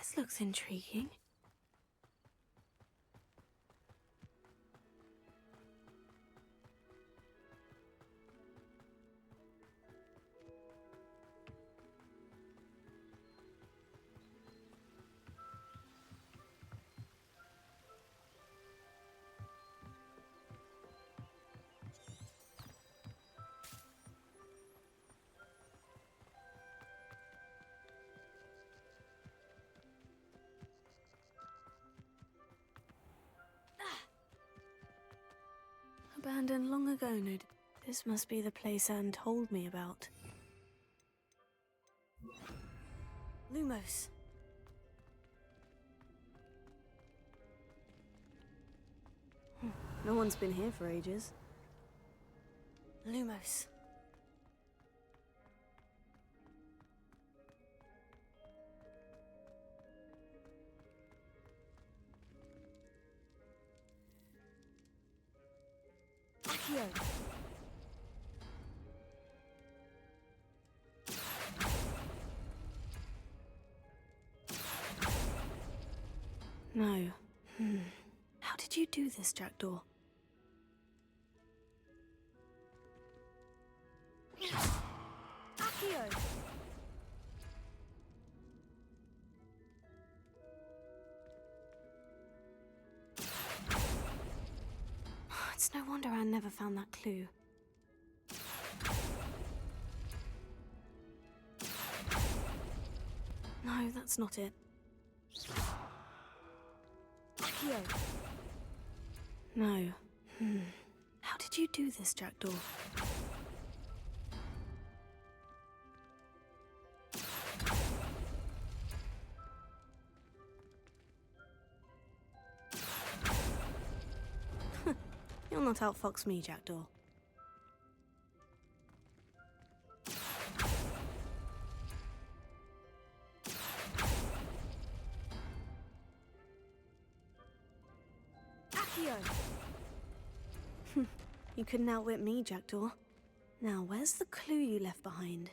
This looks intriguing. Abandoned long ago, no. This must be the place Anne told me about. Lumos. No one's been here for ages. Lumos. Accio. No. How did you do this, Jackdaw? Accio! It's no wonder Anne never found that clue. No, that's not it. Accio! No. How did you do this, Jackdaw? You'll not outfox me, Jackdaw. Accio! You couldn't outwit me, Jackdaw. Now, where's the clue you left behind?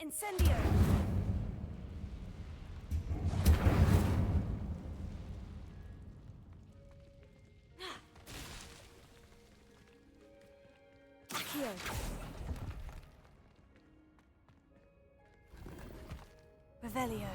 Incendio! Accio! Revelio.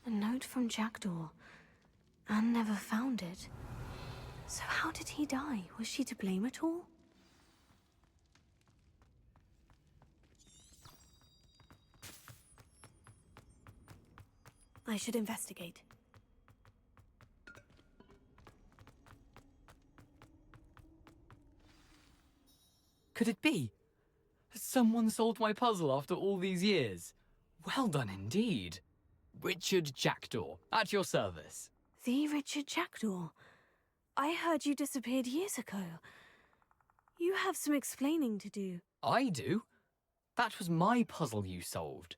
A note from Jackdaw. Anne never found it. So how did he die? Was she to blame at all? I should investigate. Could it be? Has someone solved my puzzle after all these years? Well done indeed. Richard Jackdaw, at your service. The Richard Jackdaw. I heard you disappeared years ago. You have some explaining to do. I do? That was my puzzle you solved.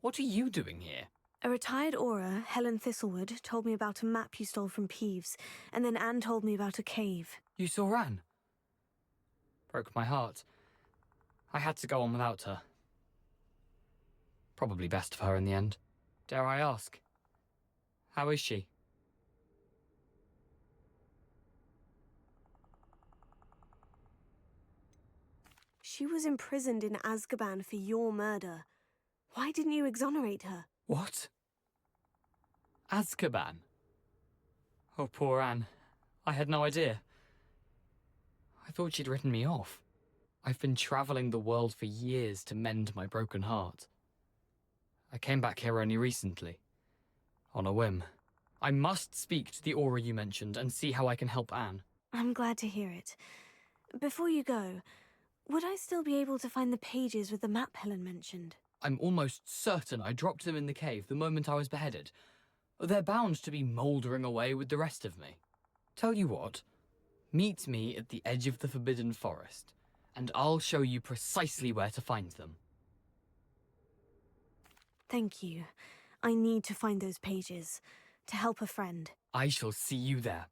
What are you doing here? A retired Aura, Helen Thistlewood, told me about a map you stole from Peeves, and then Anne told me about a cave. You saw Anne? Broke my heart. I had to go on without her. Probably best for her in the end. Dare I ask? How is she? She was imprisoned in Azkaban for your murder. Why didn't you exonerate her? What? Azkaban. Oh, poor Anne. I had no idea. I thought she'd written me off. I've been traveling the world for years to mend my broken heart. I came back here only recently, on a whim. I must speak to the Aura you mentioned and see how I can help Anne. I'm glad to hear it. Before you go, would I still be able to find the pages with the map Helen mentioned? I'm almost certain I dropped them in the cave the moment I was beheaded. They're bound to be mouldering away with the rest of me. Tell you what, meet me at the edge of the Forbidden Forest, and I'll show you precisely where to find them. Thank you. I need to find those pages, to help a friend. I shall see you there.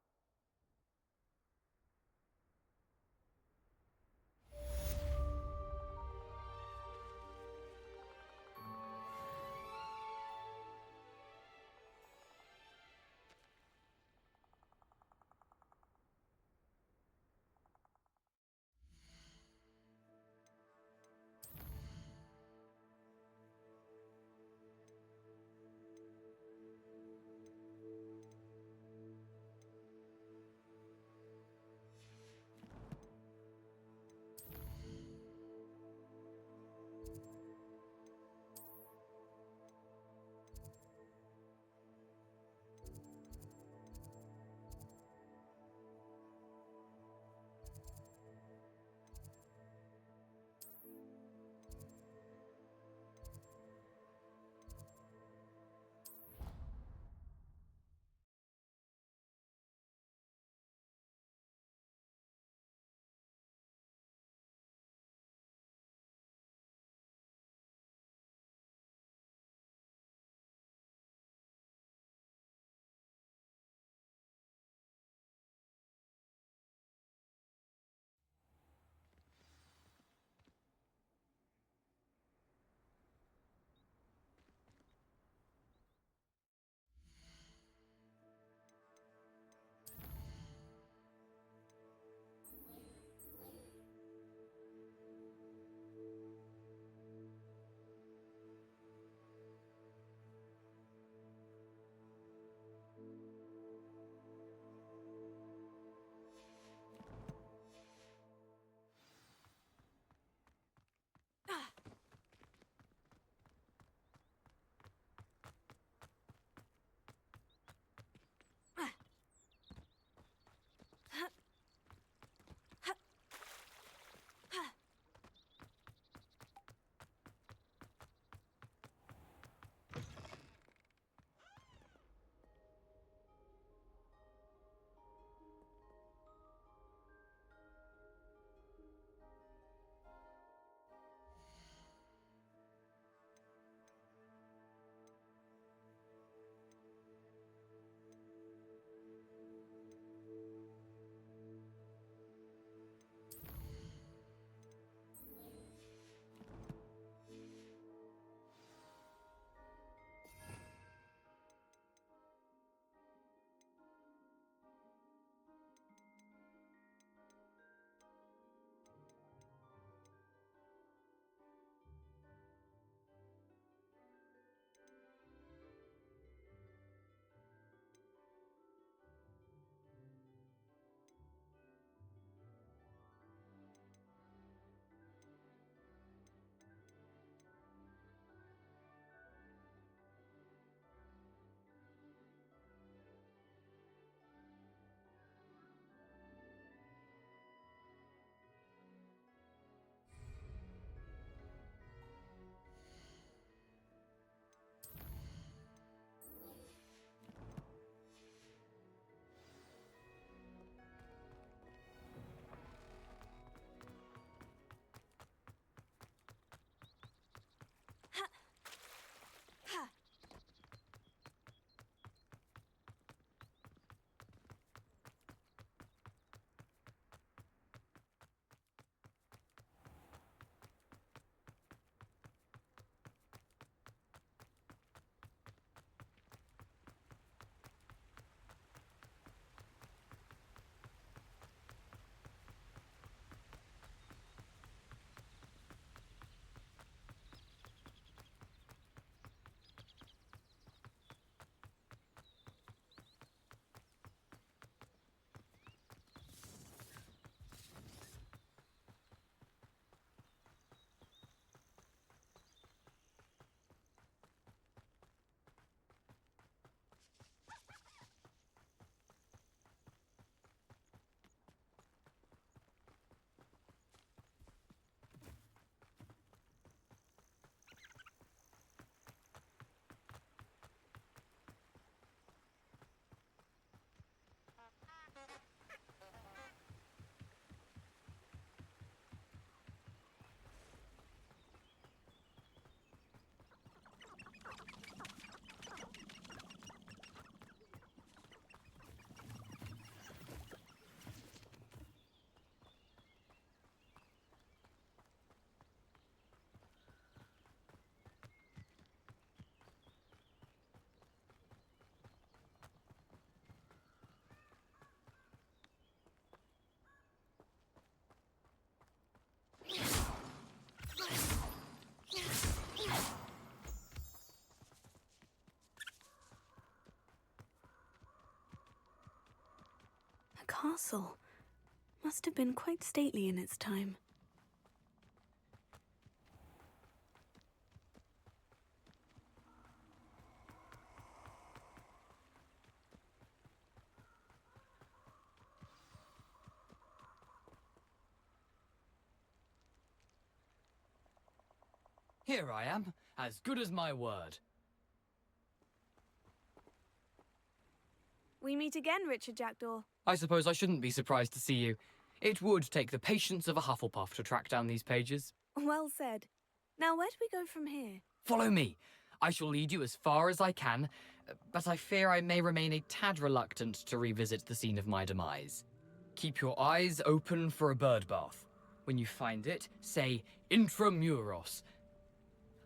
castle. Must have been quite stately in its time. Here I am, as good as my word. We meet again, Richard Jackdaw. I suppose I shouldn't be surprised to see you. It would take the patience of a Hufflepuff to track down these pages. Well said. Now, where do we go from here? Follow me. I shall lead you as far as I can, but I fear I may remain a tad reluctant to revisit the scene of my demise. Keep your eyes open for a bird bath. When you find it, say intramuros.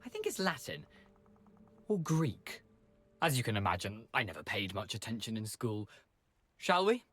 I think it's Latin. Or Greek. As you can imagine, I never paid much attention in school. Shall we?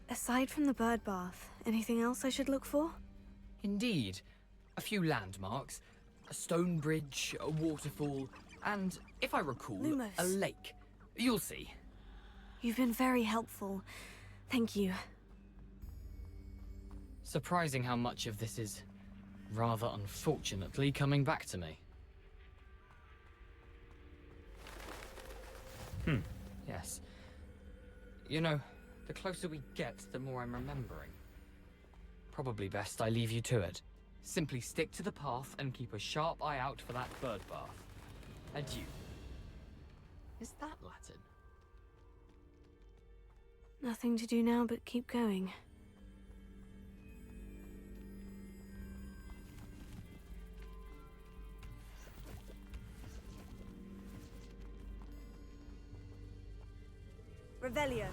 Aside from the bird bath, anything else I should look for? Indeed. A few landmarks, a stone bridge, a waterfall, and, if I recall, Lumos. a lake. You'll see. You've been very helpful. Thank you. Surprising how much of this is, rather unfortunately, coming back to me. Yes. You know, the closer we get, the more I'm remembering. Probably best I leave you to it. Simply stick to the path and keep a sharp eye out for that bird bath. Adieu. Is that Latin? Nothing to do now but keep going. Revelio.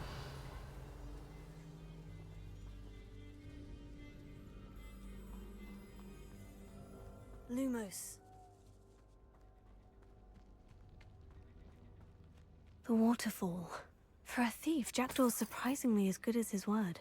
Lumos. The waterfall. For a thief, Jackdaw's surprisingly as good as his word.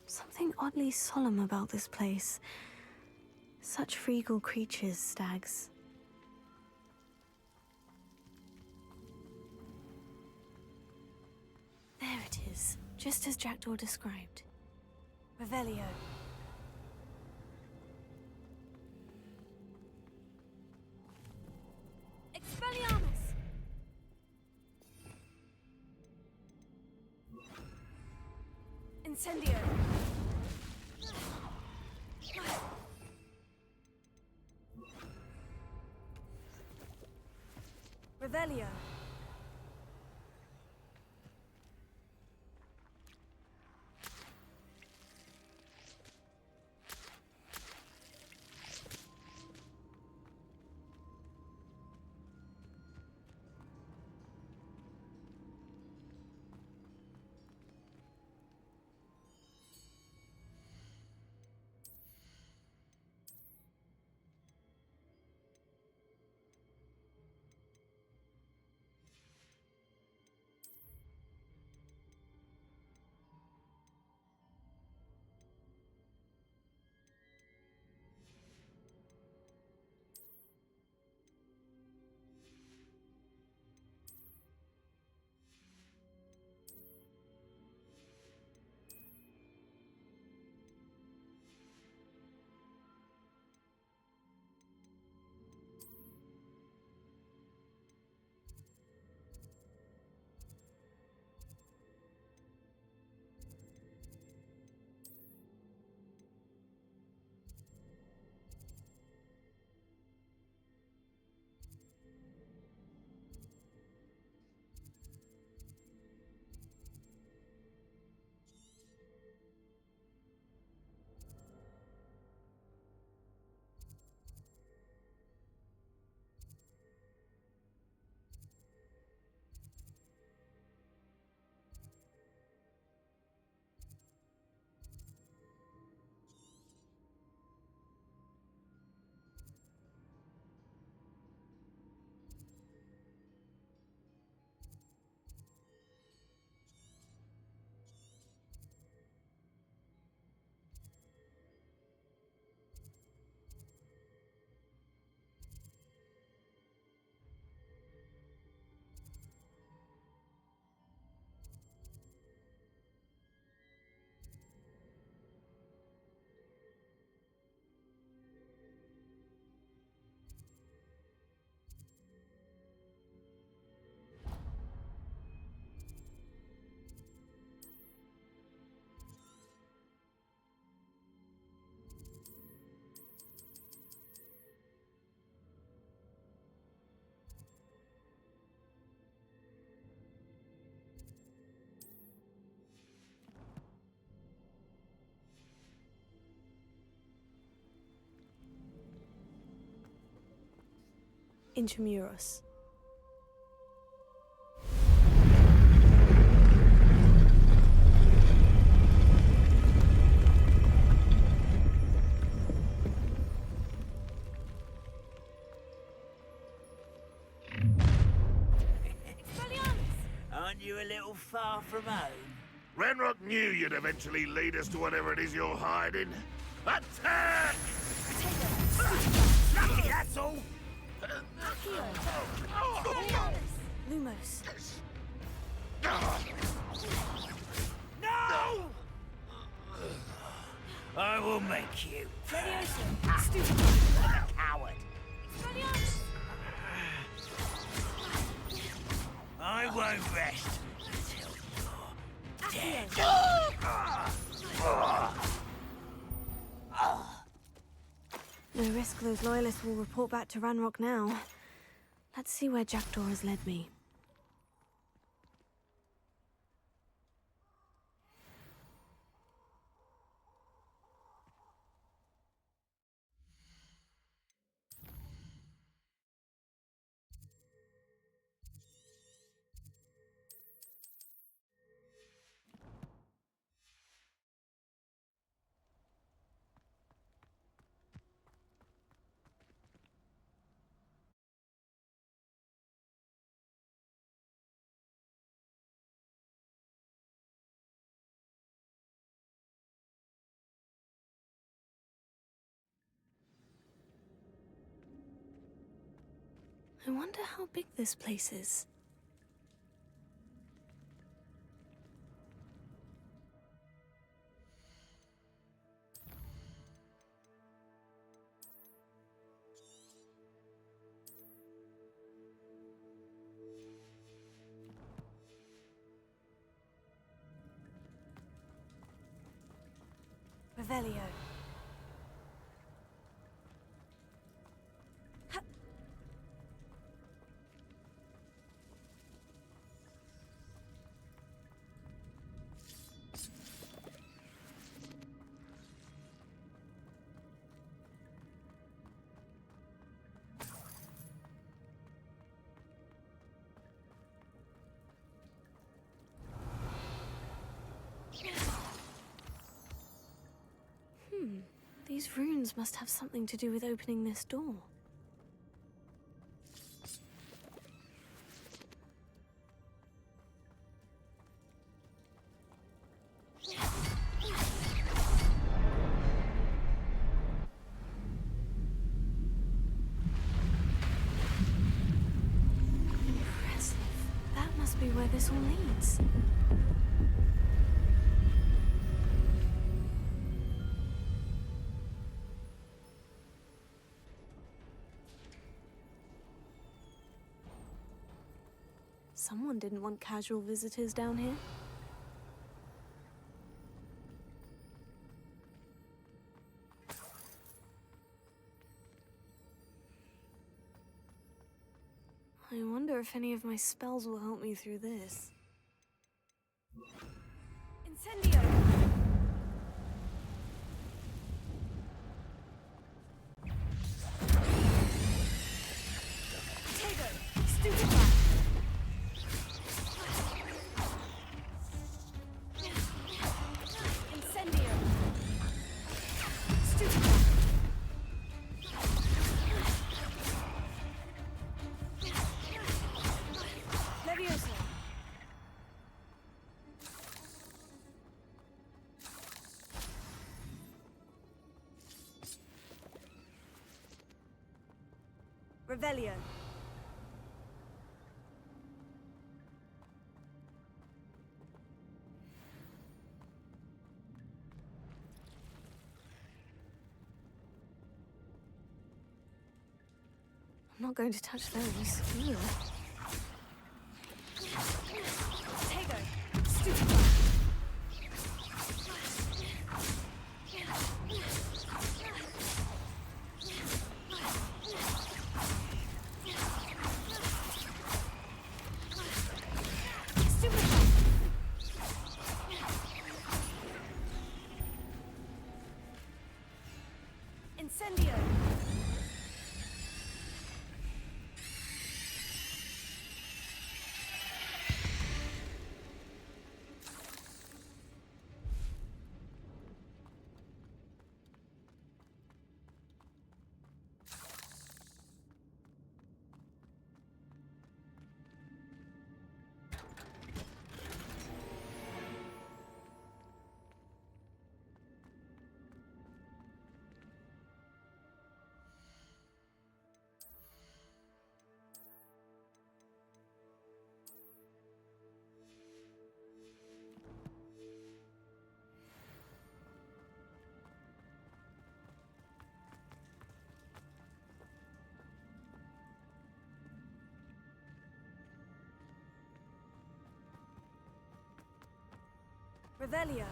Something oddly solemn about this place. Such regal creatures, stags. There it is, just as Jackdaw described. Revelio. Expelliarmus! Incendio! Revelio. Intramuros. Aren't you a little far from home? Ranrock knew you'd eventually lead us to whatever it is you're hiding. Attack! Lucky, that's all! Lumos. No! I will make you. Stupid. A coward. I won't rest until you're dead. No risk those loyalists will report back to Ranrock now. Let's see where Jackdaw has led me. I wonder how big this place is. Revelio. These runes must have something to do with opening this door. Impressive. That must be where this all leads. Someone didn't want casual visitors down here. I wonder if any of my spells will help me through this. Incendio! Tego! Stupid rat! Revelio. I'm not going to touch those. Ew. Tego. Stupid. Incendio! Revelio.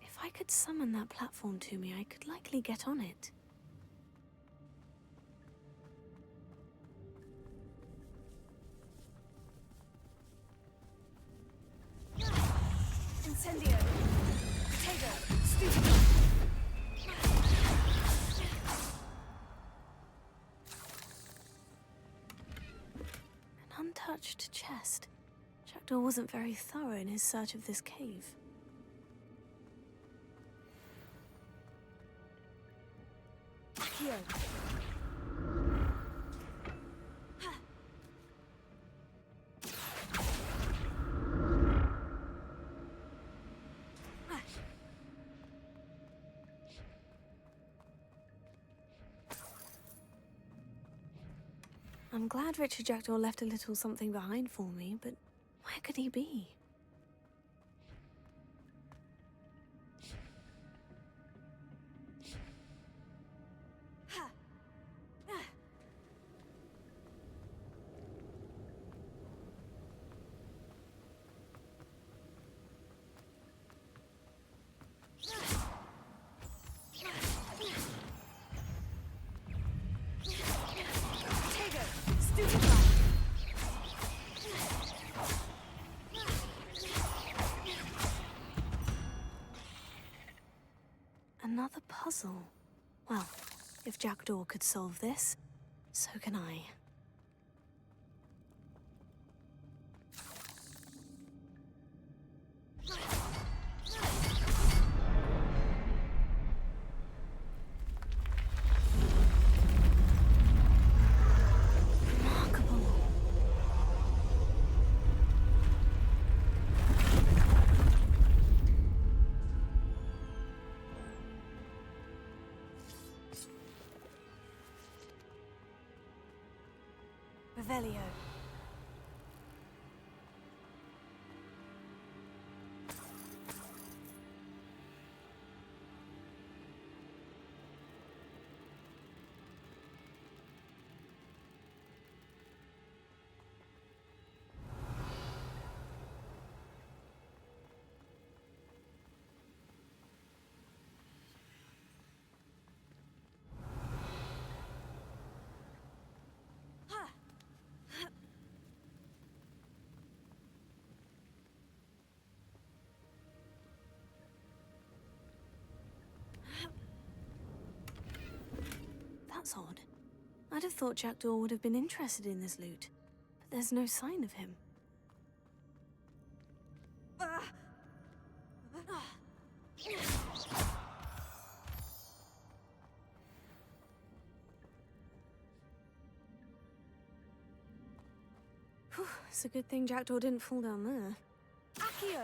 If I could summon that platform to me, I could likely get on it. Incendio. Potato. Stupid. An untouched chest. Jackdaw wasn't very thorough in his search of this cave. Accio. I'm glad Richard Jackdaw left a little something behind for me, but where could he be? Another puzzle. Well, if Jackdaw could solve this, so can I. Remarkable. Revelio. That's odd. I'd have thought Jackdaw would have been interested in this loot, but there's no sign of him. Whew, it's a good thing Jackdaw didn't fall down there. Accio!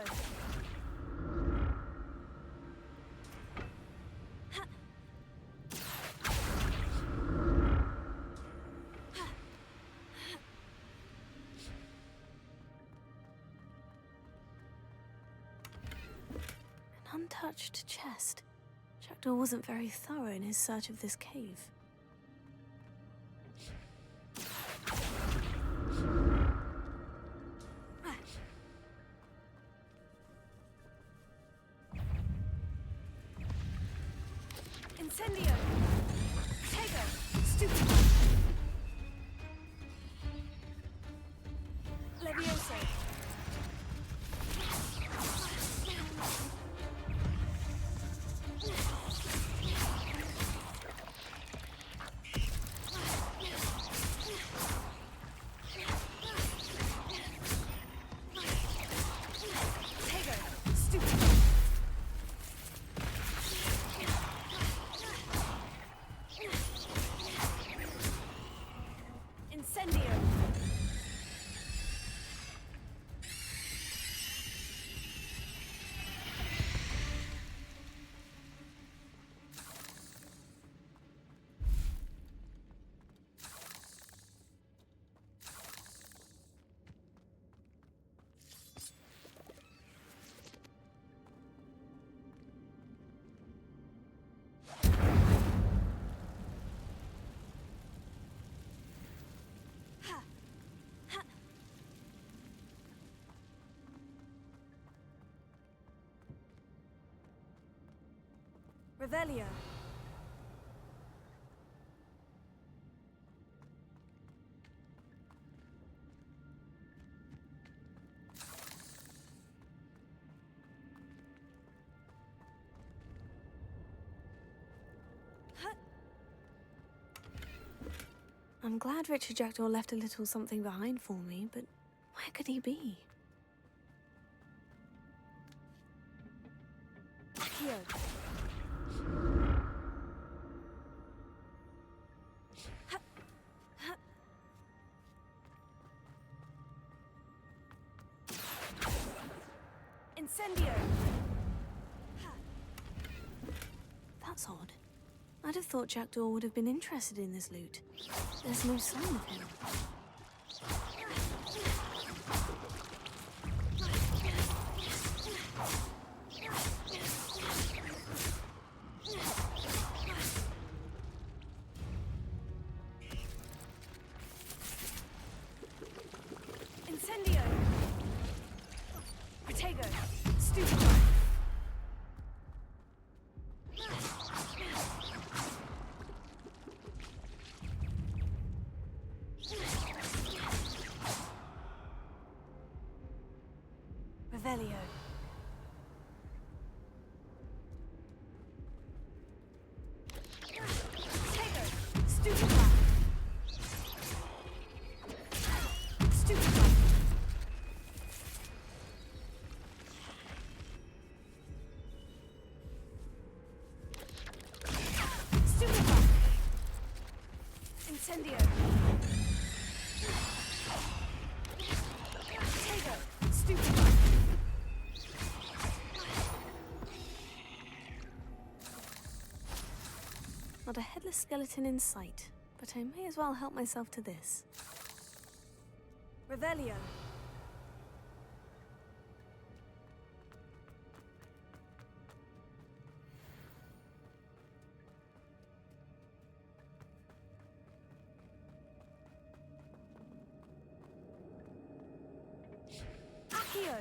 An untouched chest. Jackdaw wasn't very thorough in his search of this cave. Incendio! Tego! Stupid! Levioso! Revelio. I'm glad Richard Jackdaw left a little something behind for me, but where could he be? Accio. Incendio. That's odd. I'd have thought Jackdaw would have been interested in this loot. There's no sign of him. Incendio! Protego! Stupefy! Revelio. Protego! Stupefy! Stupefy! Stupefy! Incendio! Protego! Stupefy! Not a headless skeleton in sight, but I may as well help myself to this. Revelio. Accio.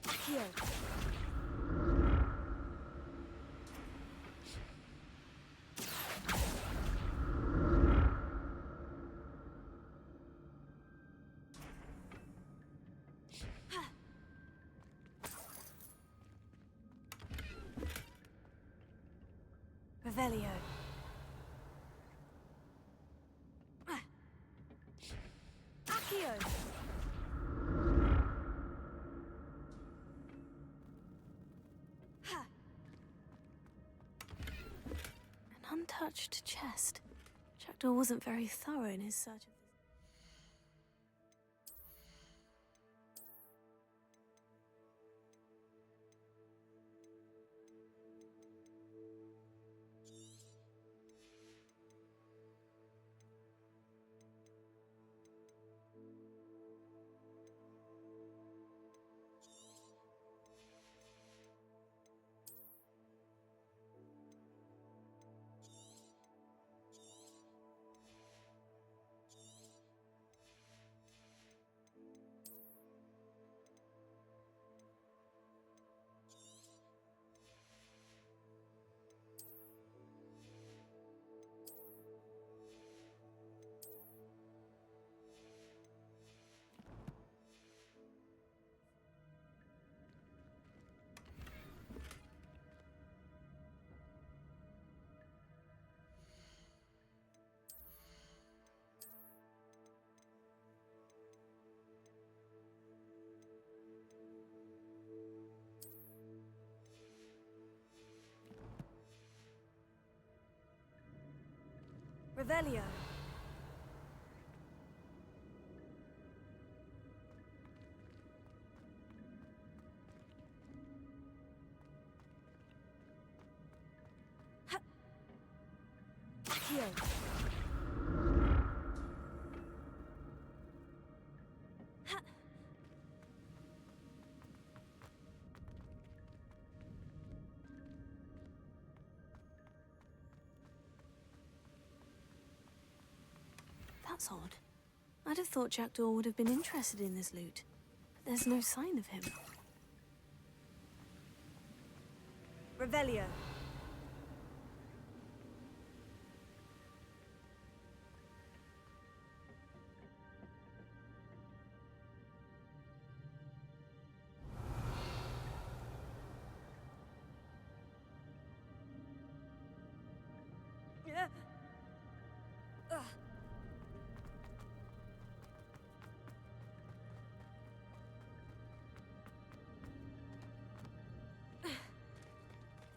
Accio. Revelio. Accio. An untouched chest. Jackdaw wasn't very thorough in his search of this. Revelio. Accio. That's odd. I'd have thought Jackdaw would have been interested in this loot, but there's no sign of him. Revelio.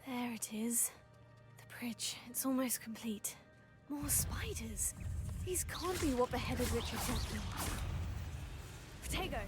There it is. The bridge. It's almost complete. More spiders. These can't be what beheaded Richard Jackdaw. Potato!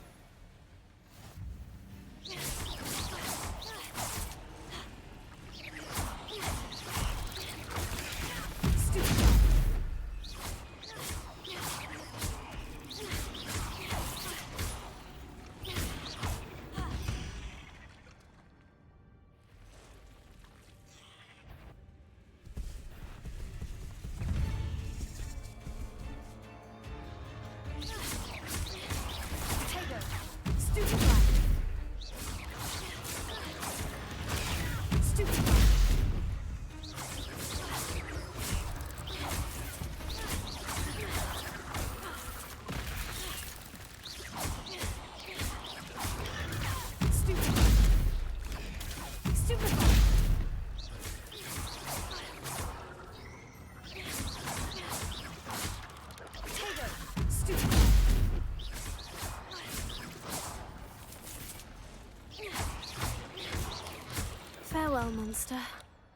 Farewell, monster.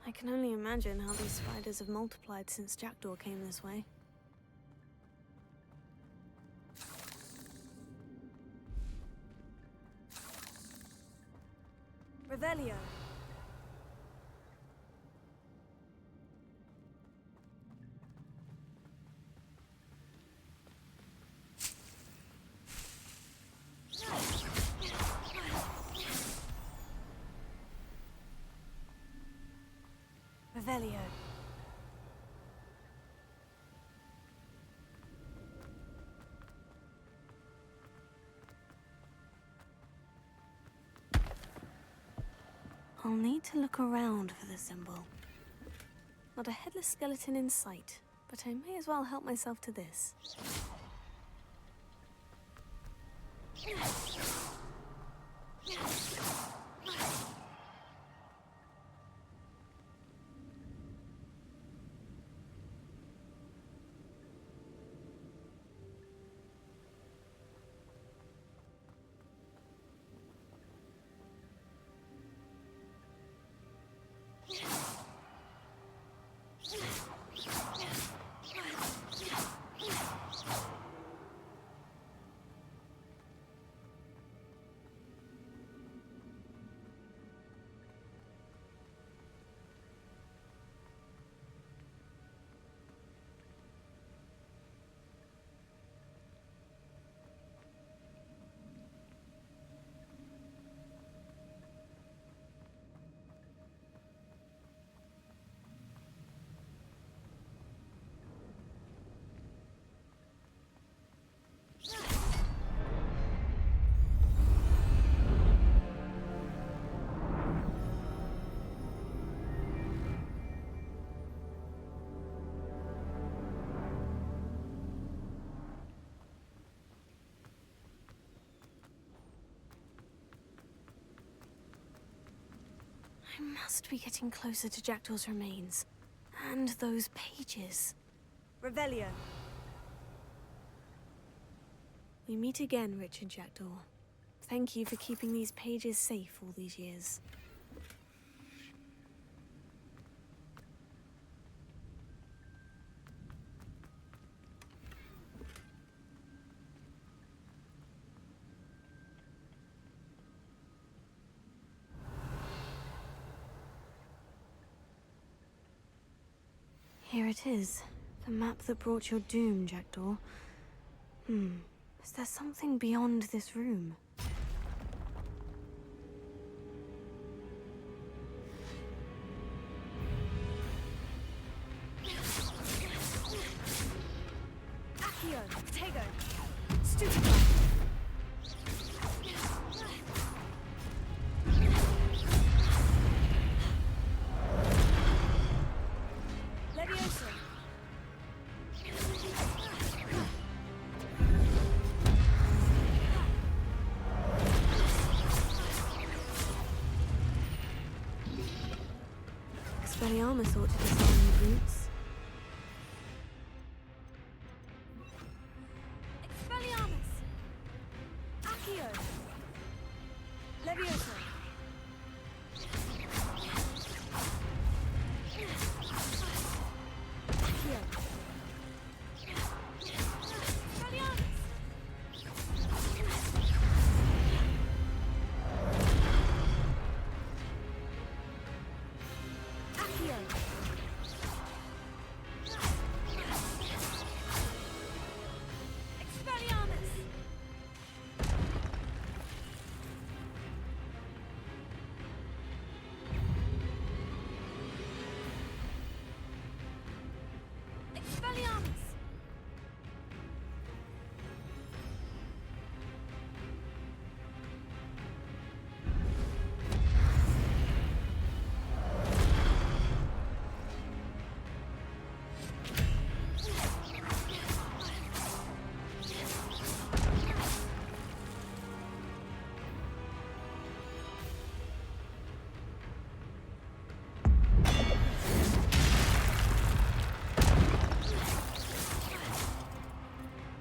I can only imagine how these spiders have multiplied since Jackdaw came this way. Revelio. Revelio. I'll need to look around for the symbol. Not a headless skeleton in sight, but I may as well help myself to this. I must be getting closer to Jackdaw's remains. And those pages. Revelio. We meet again, Richard Jackdaw. Thank you for keeping these pages safe all these years. Here it is. The map that brought your doom, Jackdaw. Is there something beyond this room? Accio, Protego, Stupefy. Levioso. Expelliarmus ought to be selling the boots. Expelliarmus! Accio! Levioso! Accio! Expelliarmus! Accio! Expelliarmus! Expelliarmus!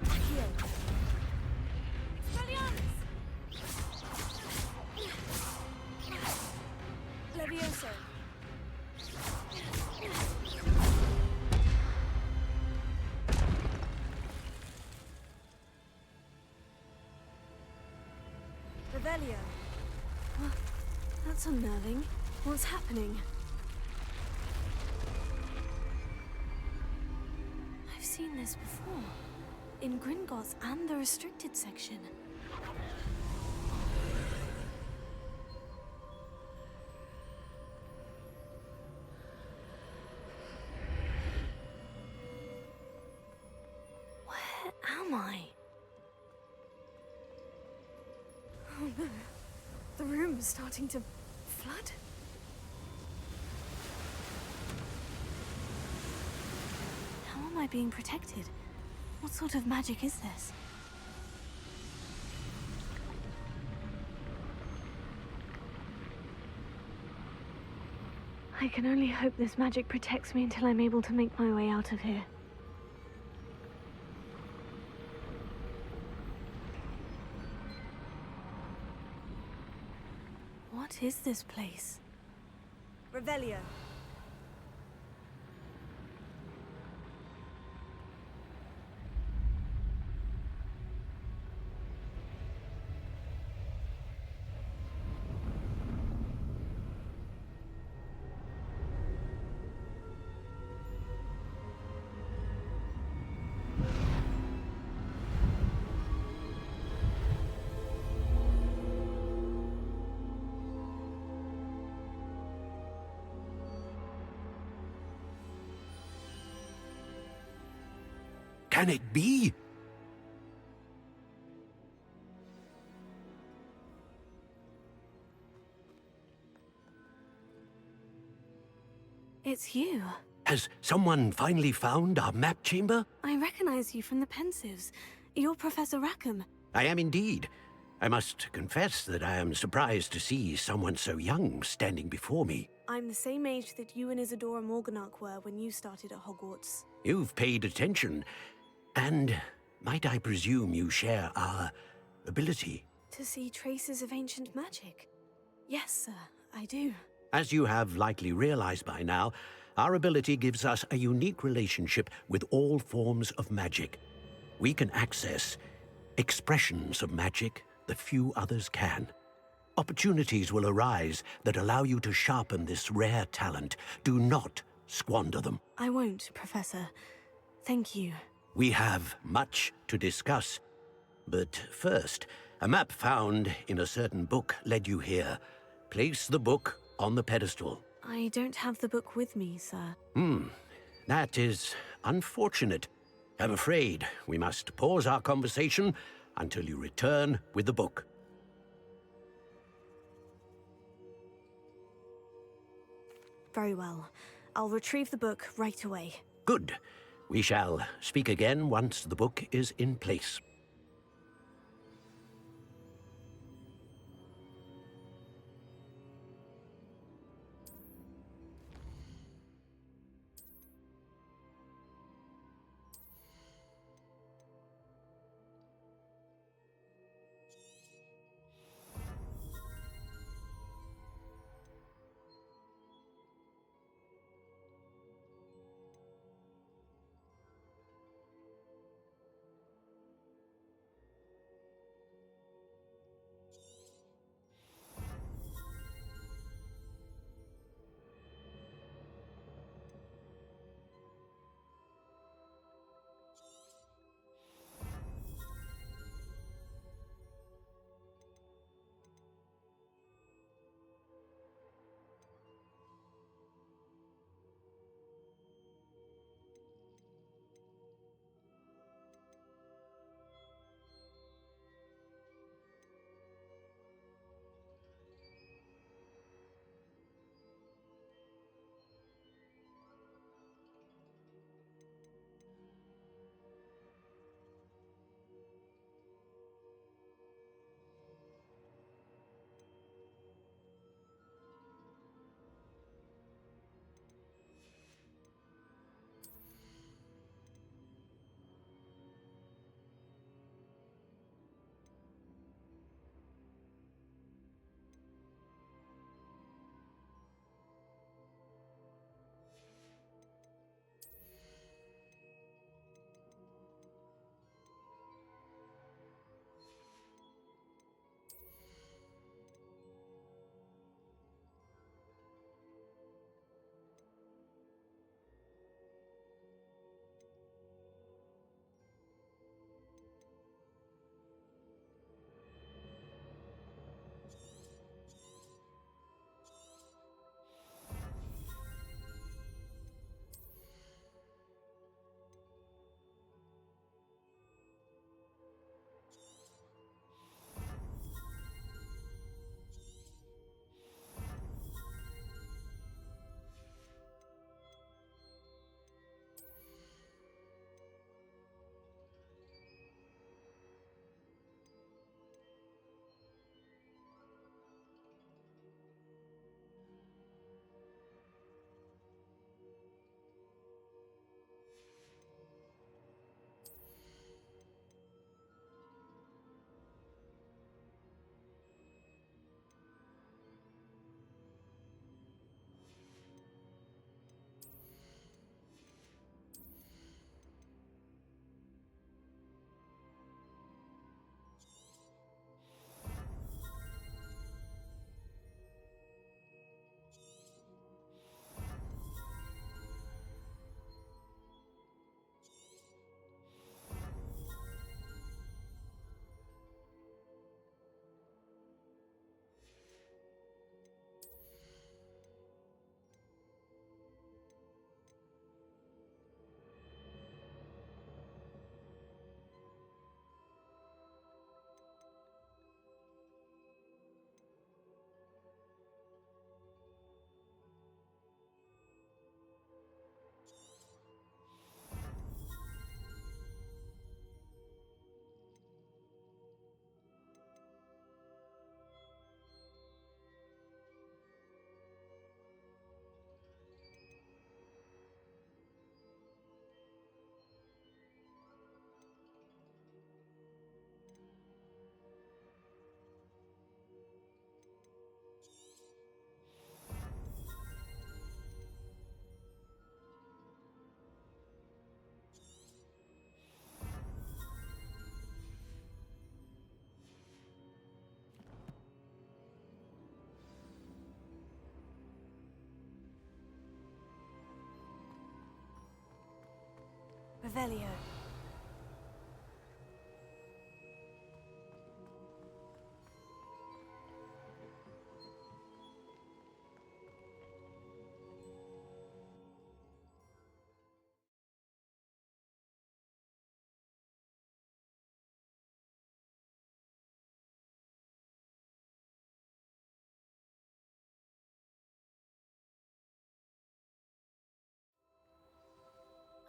Accio! Expelliarmus! Levioso! Revelio. Well, that's unnerving. What's happening? I've seen this before. In Gringotts and the restricted section. Where am I? Oh no. The room is starting to flood. How am I being protected? What sort of magic is this? I can only hope this magic protects me until I'm able to make my way out of here. What is this place? Revelio. Can it be? It's you. Has someone finally found our map chamber? I recognize you from the Pensives. You're Professor Rackham. I am indeed. I must confess that I am surprised to see someone so young standing before me. I'm the same age that you and Isadora Morganach were when you started at Hogwarts. You've paid attention. And might I presume you share our ability? To see traces of ancient magic? Yes, sir, I do. As you have likely realized by now, our ability gives us a unique relationship with all forms of magic. We can access expressions of magic that few others can. Opportunities will arise that allow you to sharpen this rare talent. Do not squander them. I won't, Professor. Thank you. We have much to discuss. But first, a map found in a certain book led you here. Place the book on the pedestal. I don't have the book with me, sir. That is unfortunate. I'm afraid we must pause our conversation until you return with the book. Very well. I'll retrieve the book right away. Good. We shall speak again once the book is in place. Revelio.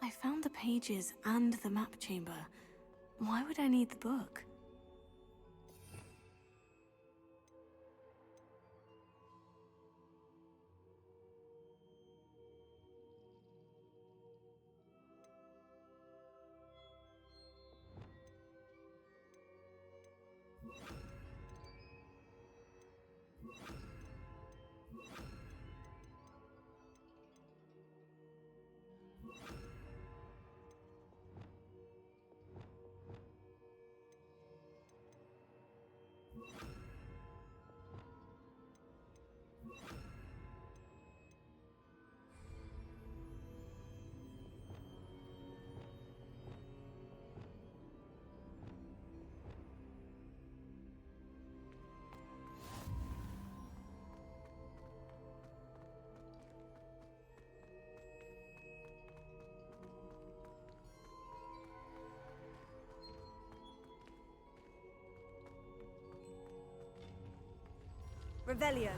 I found the pages and the map chamber. Why would I need the book? Revelio.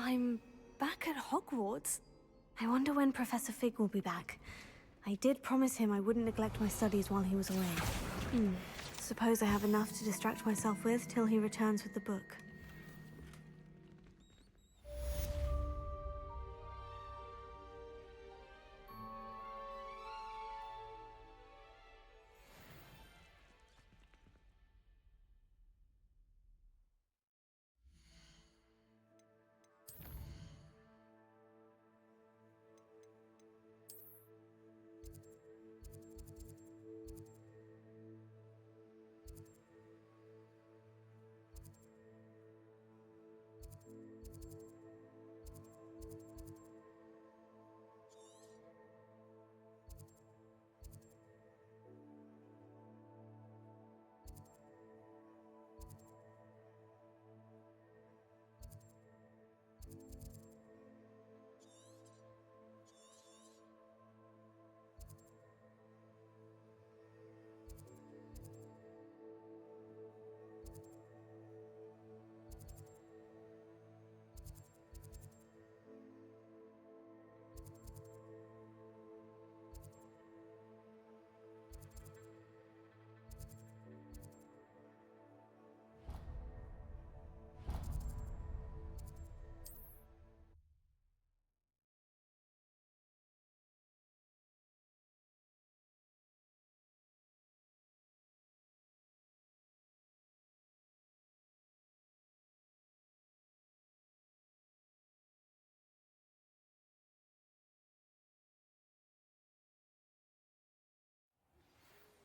I'm back at Hogwarts. I wonder when Professor Fig will be back. I did promise him I wouldn't neglect my studies while he was away. Suppose I have enough to distract myself with till he returns with the book.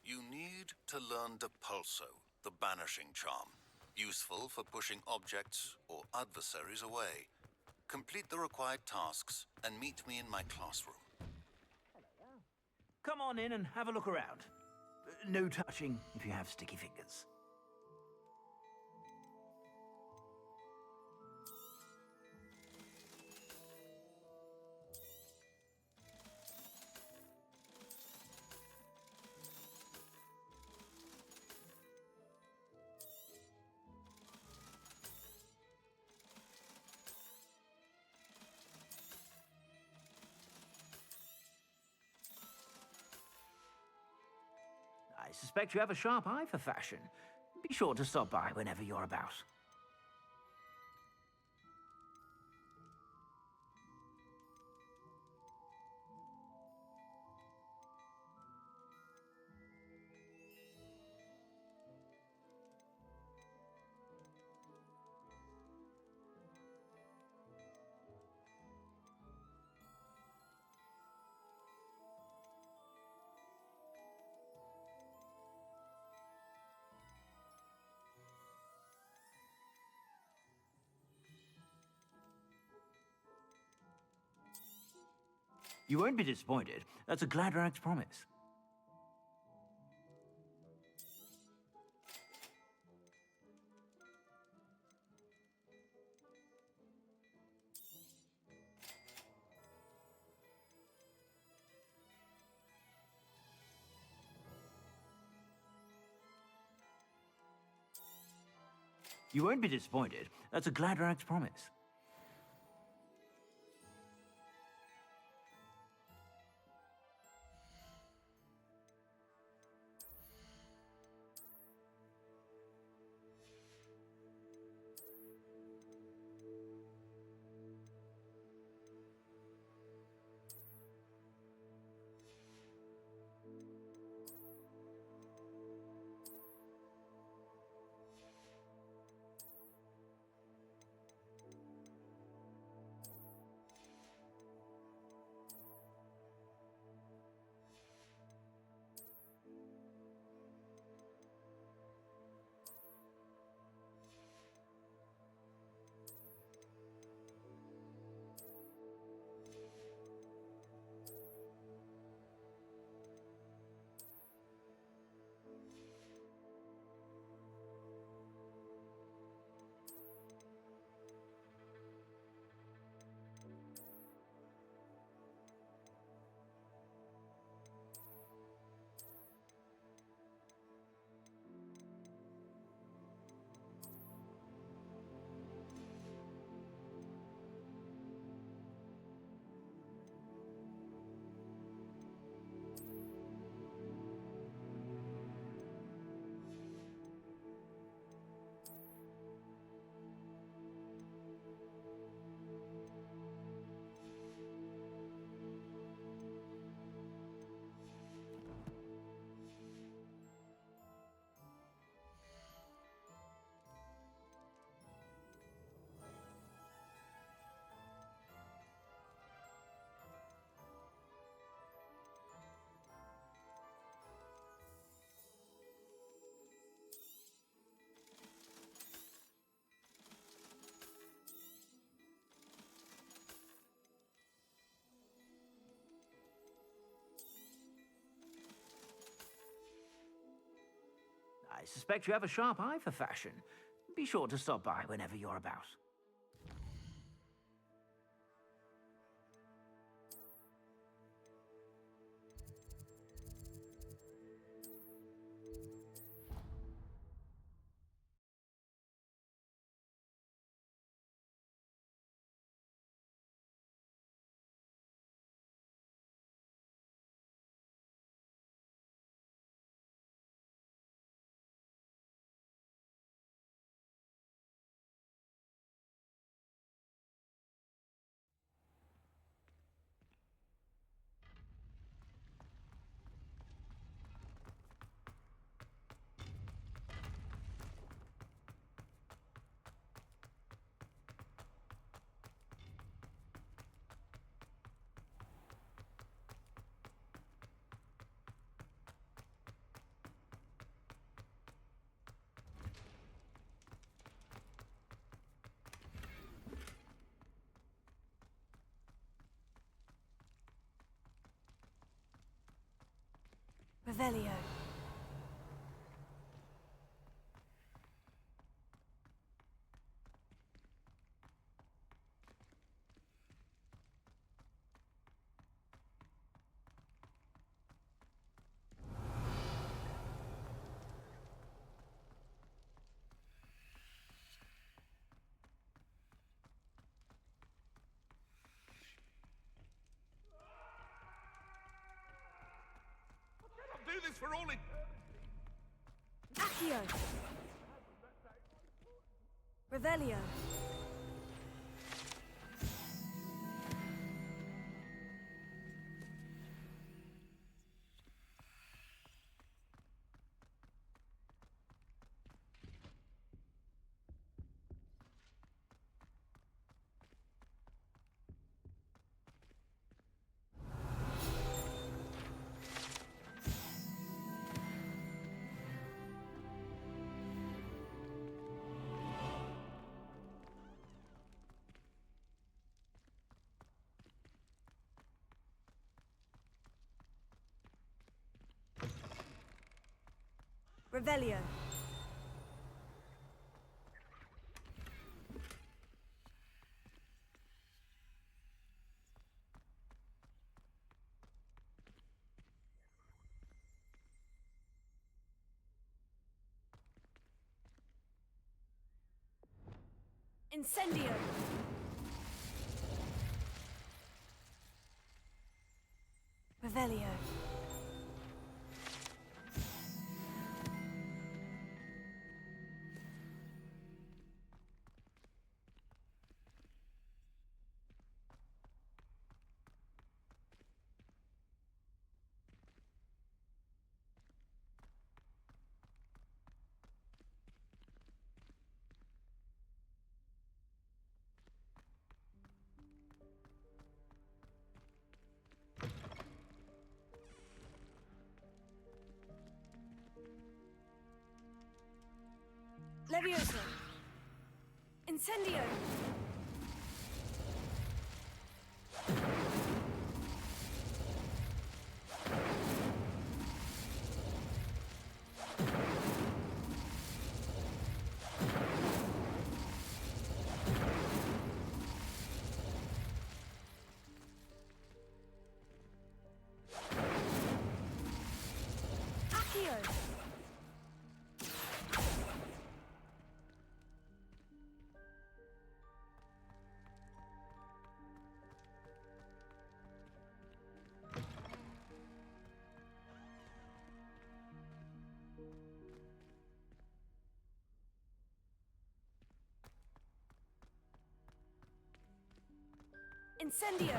You need to learn Depulso, the banishing charm. Useful for pushing objects or adversaries away. Complete the required tasks and meet me in my classroom. Come on in and have a look around. No touching if you have sticky fingers. I suspect you have a sharp eye for fashion. Be sure to stop by whenever you're about. You won't be disappointed. That's a Gladrax promise. You won't be disappointed. That's a Gladrax promise. I suspect you have a sharp eye for fashion. Be sure to stop by whenever you're about. Revelio. Do this for all it... Accio. Revelio. Revelio. Incendio. Revelio. Levioso. Incendio. Accio. Incendio.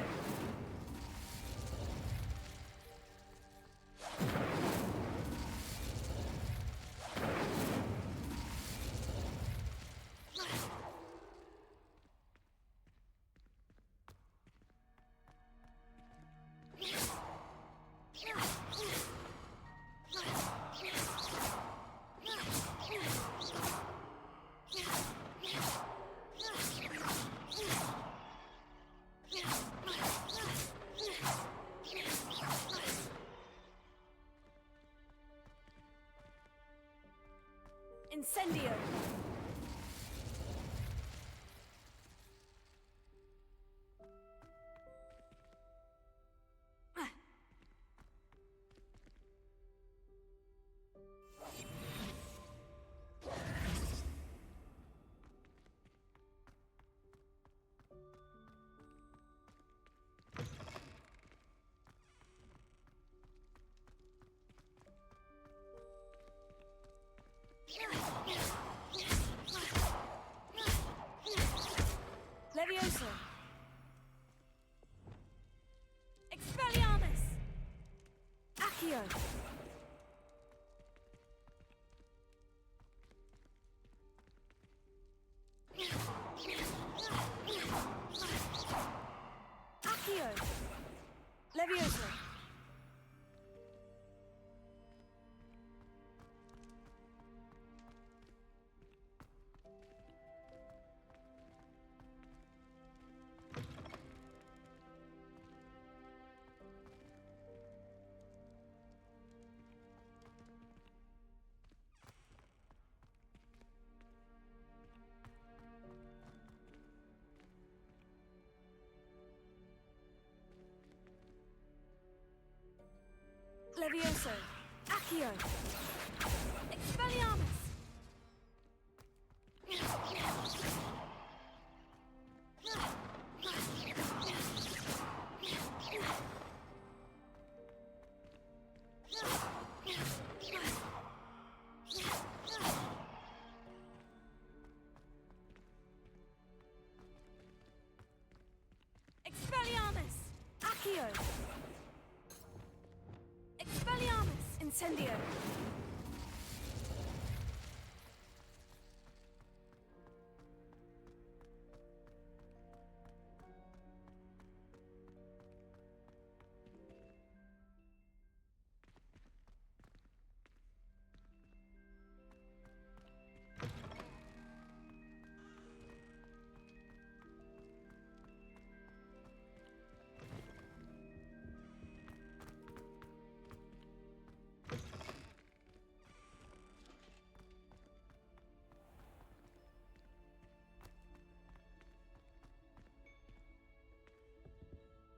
Incendio. Levioso. Expelliarmus. Accio. Accio. Levioso. Levioso. Accio. Expelliarmus. Expelliarmus. Accio. Expelliarmus. Incendio.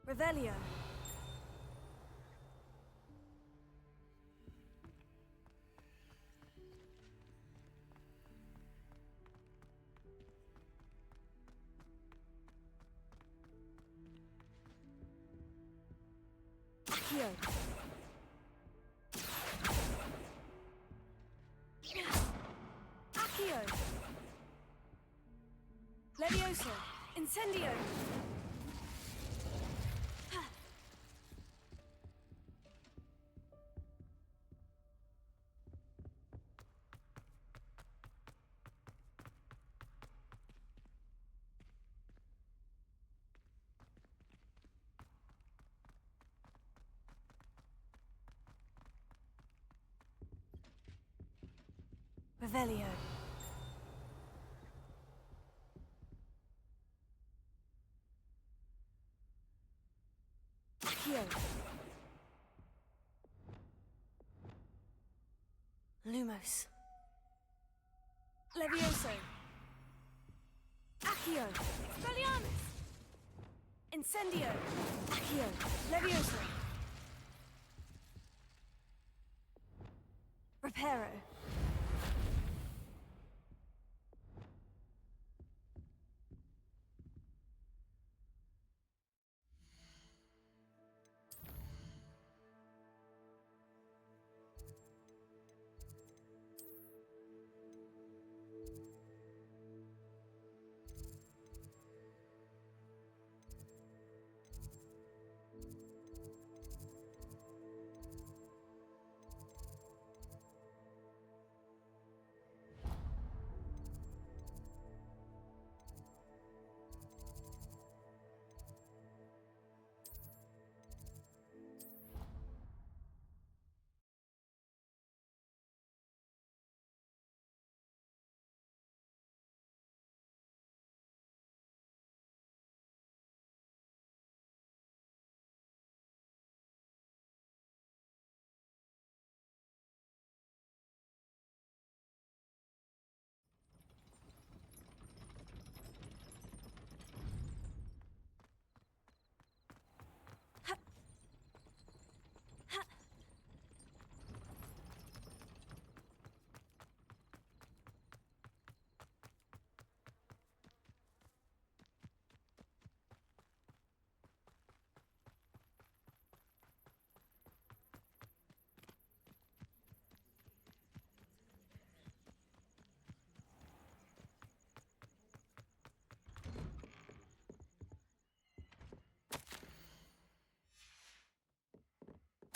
Revelio. Accio. Accio. Levioso. Incendio. Revelio. Accio. Lumos. Levioso. Accio. Expelliarmus. Incendio. Accio. Levioso. Reparo.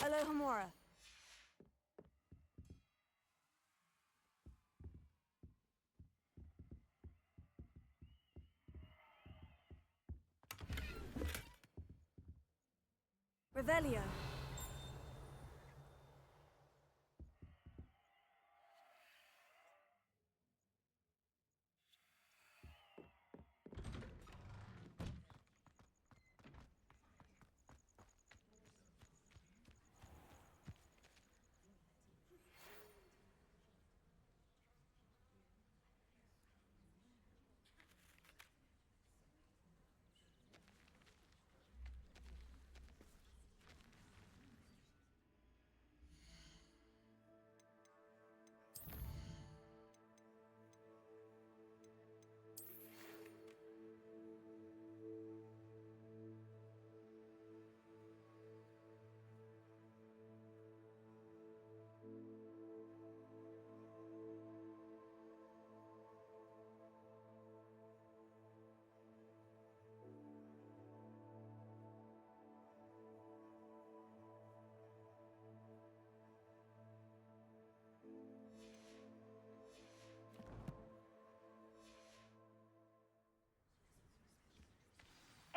Alohomora. Revelio.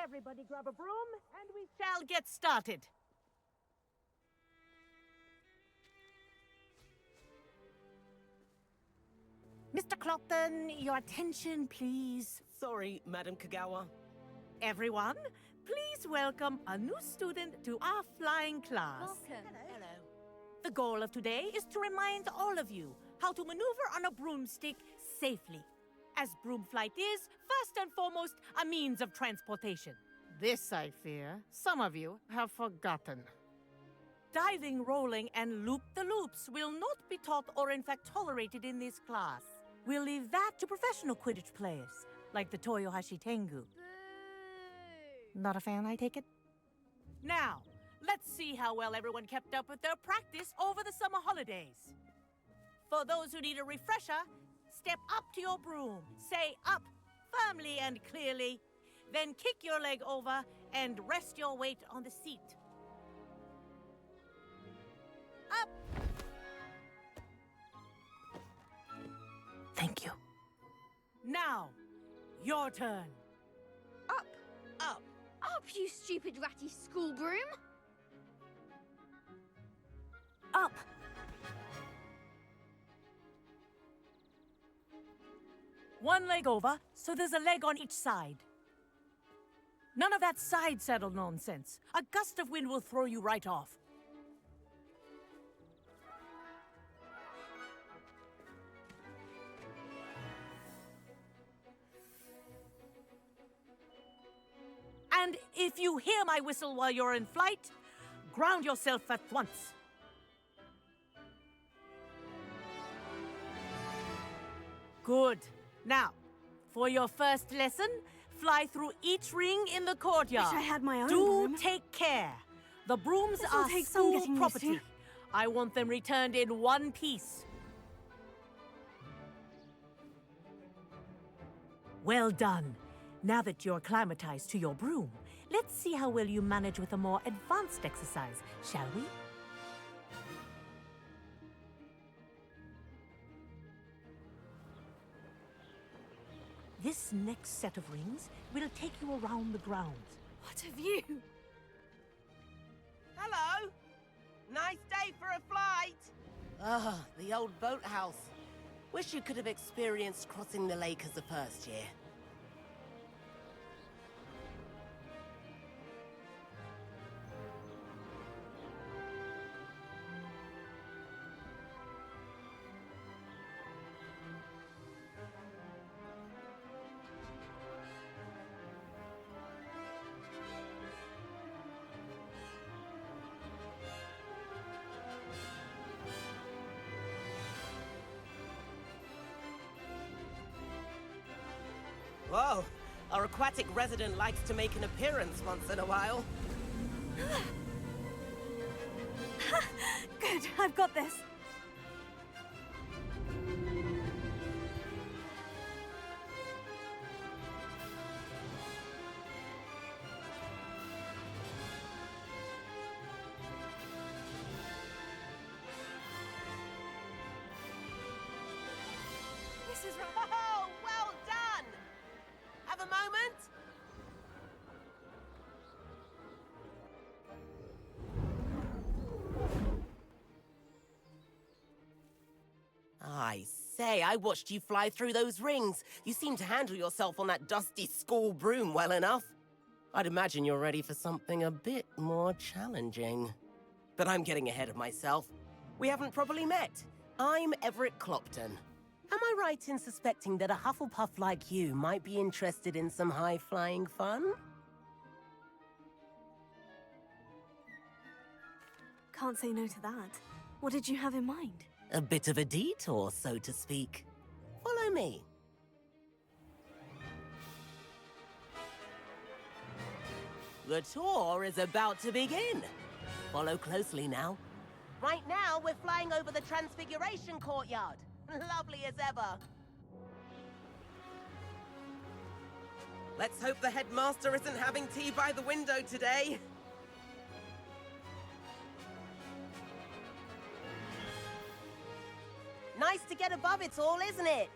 Everybody grab a broom, and we shall get started. Mr. Clopton, your attention, please. Sorry, Madam Kagawa. Everyone, please welcome a new student to our flying class. Welcome. Hello. The goal of today is to remind all of you how to maneuver on a broomstick safely, as broom flight is, first and foremost, a means of transportation. This, I fear, some of you have forgotten. Diving, rolling, and loop-the-loops will not be taught or in fact tolerated in this class. We'll leave that to professional Quidditch players, like the Toyohashi Tengu. Not a fan, I take it? Now, let's see how well everyone kept up with their practice over the summer holidays. For those who need a refresher, step up to your broom, say up firmly and clearly, then kick your leg over and rest your weight on the seat. Up! Thank you. Now, your turn. Up! Up. Up, you stupid ratty school broom! Up! One leg over, so there's a leg on each side. None of that side saddle nonsense. A gust of wind will throw you right off. And if you hear my whistle while you're in flight, ground yourself at once. Good. Now, for your first lesson, fly through each ring in the courtyard. Wish I had my own Do broom. take care. The brooms This'll are take some school getting used property. to. I want them returned in one piece. Well done. Now that you're acclimatized to your broom, let's see how well you manage with a more advanced exercise, shall we? This next set of rings will take you around the grounds. What a view! Hello. Nice day for a flight. Ah, the old boathouse. Wish you could have experienced crossing the lake as the first year. Whoa, our aquatic resident likes to make an appearance once in a while. Good, I've got this. This is right. Oh, well done! Have a moment? I say, I watched you fly through those rings. You seem to handle yourself on that dusty school broom well enough. I'd imagine you're ready for something a bit more challenging. But I'm getting ahead of myself. We haven't properly met. I'm Everett Clopton. Am I right in suspecting that a Hufflepuff like you might be interested in some high-flying fun? Can't say no to that. What did you have in mind? A bit of a detour, so to speak. Follow me. The tour is about to begin. Follow closely now. Right now, we're flying over the Transfiguration Courtyard. Lovely as ever. Let's hope the headmaster isn't having tea by the window today. Nice to get above it all, isn't it?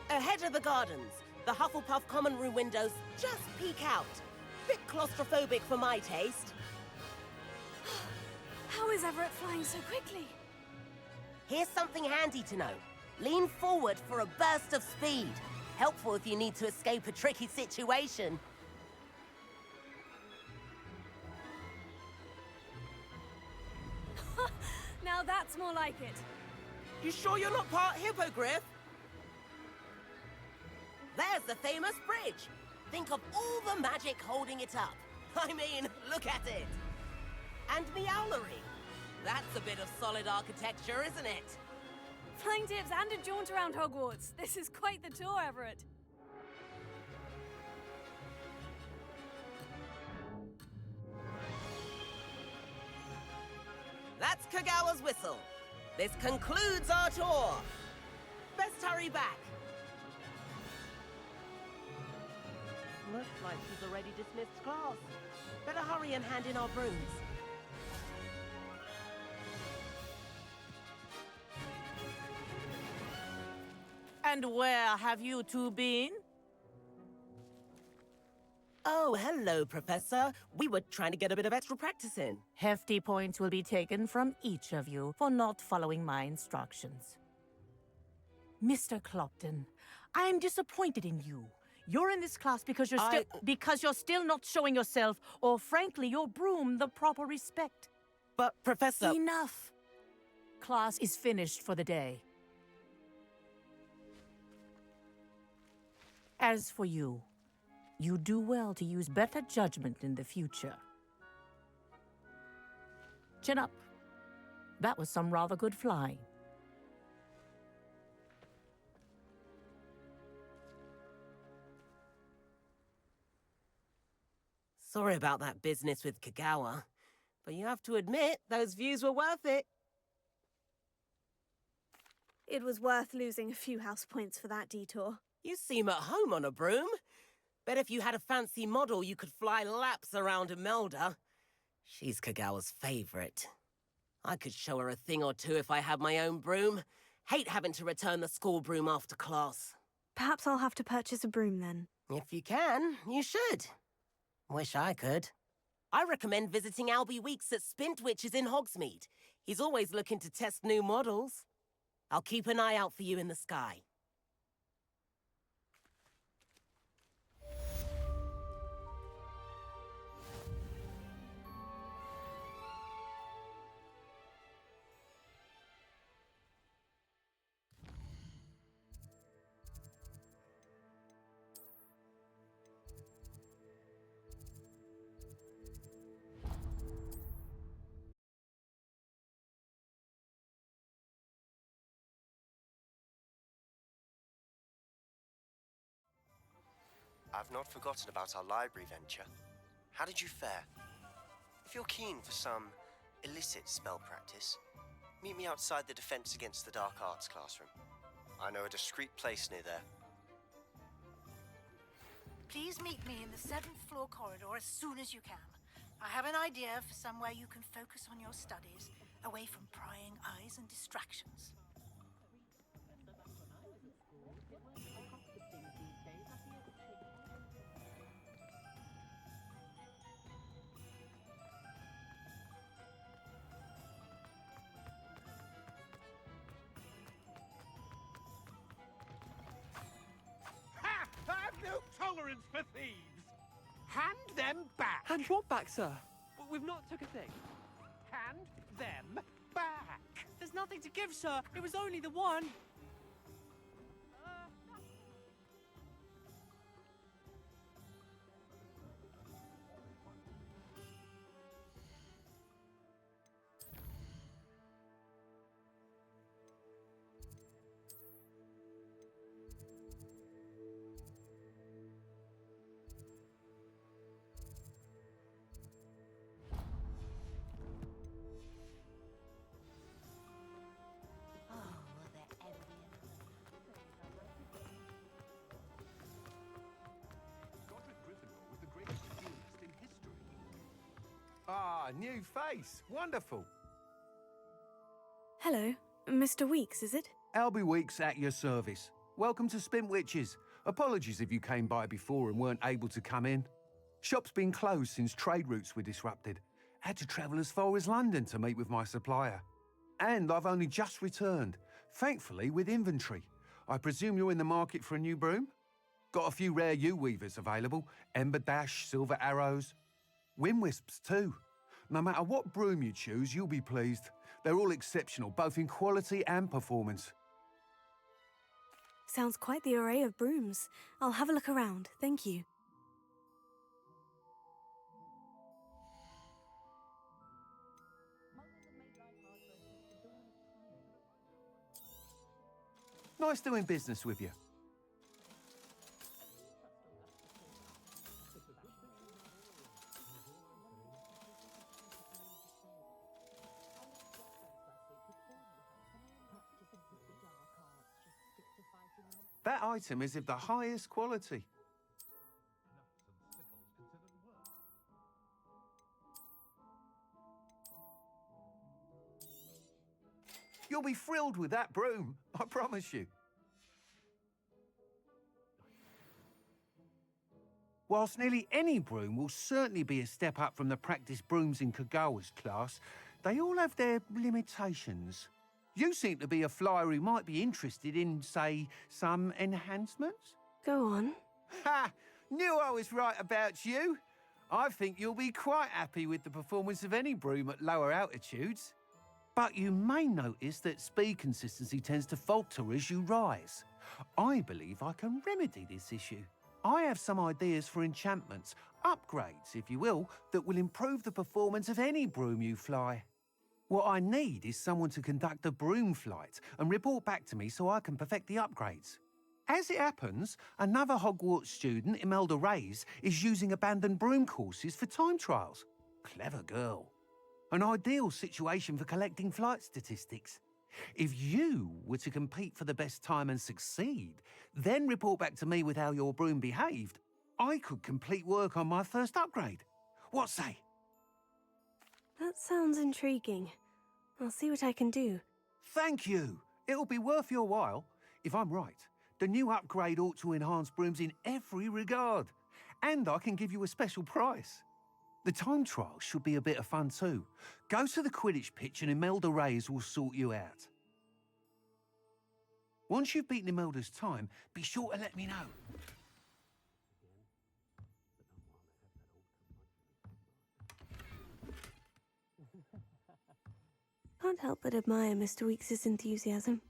Ahead of the gardens, the Hufflepuff common room windows just peek out. Bit claustrophobic for my taste. How is Everett flying so quickly? Here's something handy to know. Lean forward for a burst of speed. Helpful if you need to escape a tricky situation. Now that's more like it. You sure you're not part hippogriff? There's the famous bridge. Think of all the magic holding it up. I mean, look at it. And Meowlery. That's a bit of solid architecture, isn't it? Flying tips and a jaunt around Hogwarts. This is quite the tour, Everett. That's Kagawa's whistle. This concludes our tour. Best hurry back. Looks like he's already dismissed class. Better hurry and hand in our brooms. And where have you two been? Oh, hello, Professor. We were trying to get a bit of extra practice in. Hefty points will be taken from each of you for not following my instructions. Mr. Clopton, I am disappointed in you. You're in this class because you're still not showing yourself, or frankly, your broom, the proper respect. But, Professor... Enough! Class is finished for the day. As for you, you do well to use better judgment in the future. Chin up. That was some rather good flying. Sorry about that business with Kagawa, but you have to admit, those views were worth it. It was worth losing a few house points for that detour. You seem at home on a broom. Bet if you had a fancy model, you could fly laps around Imelda. She's Kagawa's favorite. I could show her a thing or two if I had my own broom. Hate having to return the school broom after class. Perhaps I'll have to purchase a broom then. If you can, you should. Wish I could. I recommend visiting Albie Weeks at Spintwitches in Hogsmeade. He's always looking to test new models. I'll keep an eye out for you in the sky. I've not forgotten about our library venture. How did you fare? If you're keen for some illicit spell practice, meet me outside the Defense Against the Dark Arts classroom. I know a discreet place near there. Please meet me in the 7th floor corridor as soon as you can. I have an idea for somewhere you can focus on your studies, away from prying eyes and distractions. Ha! I've no tolerance for thieves! Hand them back! Hand what back, sir? We've not took a thing. Hand them back! There's nothing to give, sir. It was only the one. Ah, new face. Wonderful. Hello, Mr. Weeks, is it? Albie Weeks at your service. Welcome to Spintwitches. Apologies if you came by before and weren't able to come in. Shop's been closed since trade routes were disrupted. Had to travel as far as London to meet with my supplier. And I've only just returned, thankfully with inventory. I presume you're in the market for a new broom? Got a few rare U-weavers available. Ember Dash, Silver Arrows. Wind Wisps too. No matter what broom you choose, you'll be pleased. They're all exceptional, both in quality and performance. Sounds quite the array of brooms. I'll have a look around, thank you. Nice doing business with you. That item is of the highest quality. You'll be thrilled with that broom, I promise you. Whilst nearly any broom will certainly be a step up from the practice brooms in Kagawa's class, they all have their limitations. You seem to be a flyer who might be interested in, say, some enhancements? Go on. Ha! Knew I was right about you. I think you'll be quite happy with the performance of any broom at lower altitudes. But you may notice that speed consistency tends to falter as you rise. I believe I can remedy this issue. I have some ideas for enchantments, upgrades, if you will, that will improve the performance of any broom you fly. What I need is someone to conduct a broom flight and report back to me so I can perfect the upgrades. As it happens, another Hogwarts student, Imelda Reyes, is using abandoned broom courses for time trials. Clever girl. An ideal situation for collecting flight statistics. If you were to compete for the best time and succeed, then report back to me with how your broom behaved, I could complete work on my first upgrade. What say? That sounds intriguing. I'll see what I can do. Thank you. It'll be worth your while. If I'm right, the new upgrade ought to enhance brooms in every regard. And I can give you a special price. The time trial should be a bit of fun too. Go to the Quidditch pitch and Imelda Reyes will sort you out. Once you've beaten Imelda's time, be sure to let me know. Can't help but admire Mr. Weekes' enthusiasm.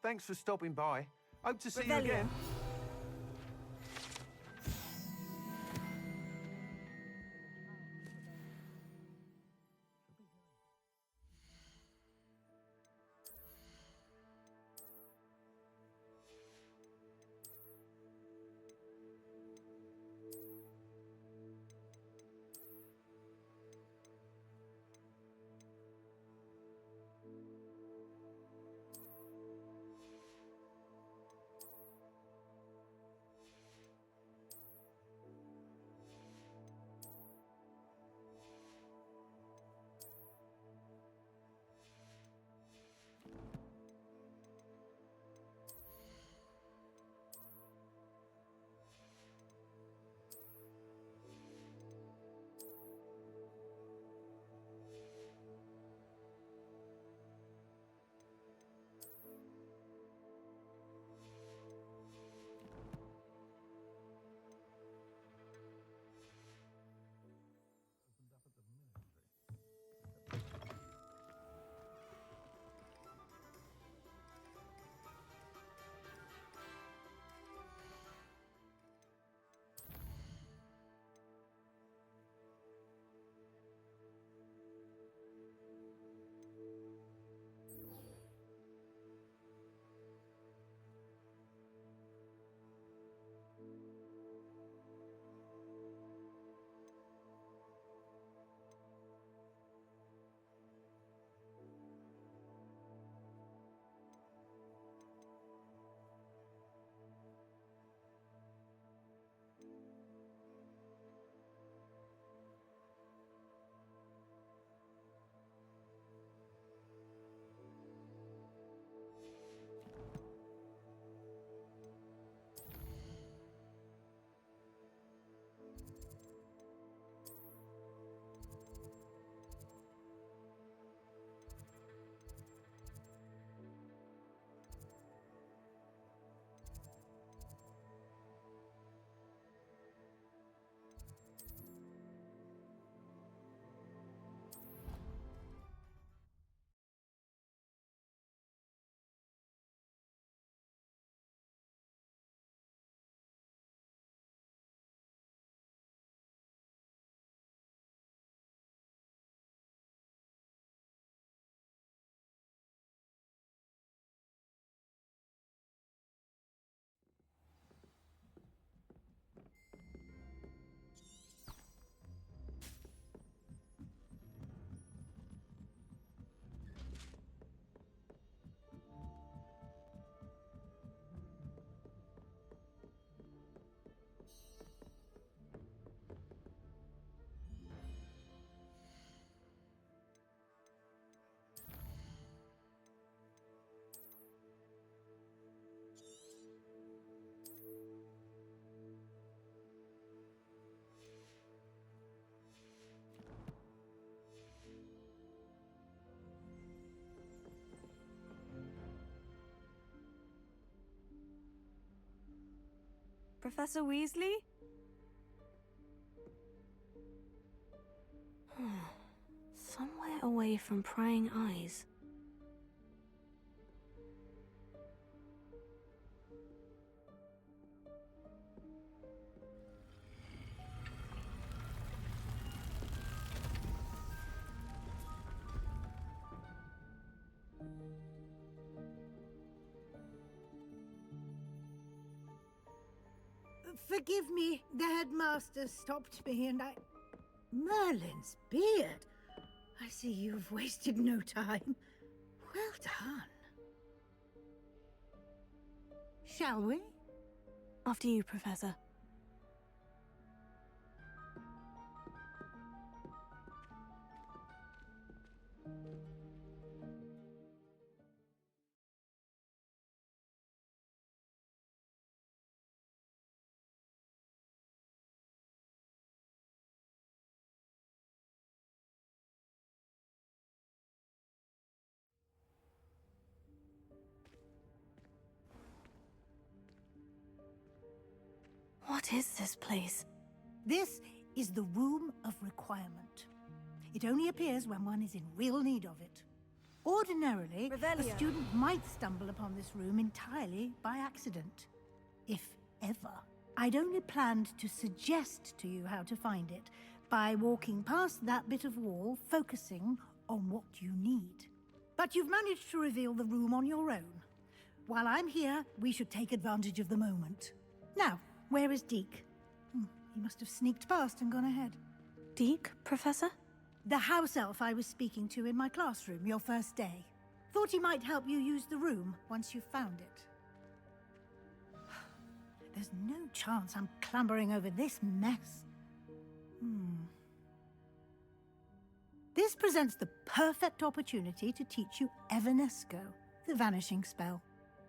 Thanks for stopping by. Hope to see you again. Professor Weasley? Somewhere away from prying eyes. Forgive me, the headmaster stopped me and I... Merlin's beard! I see you've wasted no time. Well done. Shall we? After you, Professor. What is this place? This is the Room of Requirement. It only appears when one is in real need of it. Ordinarily, a student might stumble upon this room entirely by accident. If ever. I'd only planned to suggest to you how to find it by walking past that bit of wall, focusing on what you need. But you've managed to reveal the room on your own. While I'm here, we should take advantage of the moment. Now, where is Deke? He must have sneaked past and gone ahead. Deke, Professor? The house elf I was speaking to in my classroom your first day. Thought he might help you use the room once you found it. There's no chance I'm clambering over this mess. This presents the perfect opportunity to teach you Evanesco, the vanishing spell.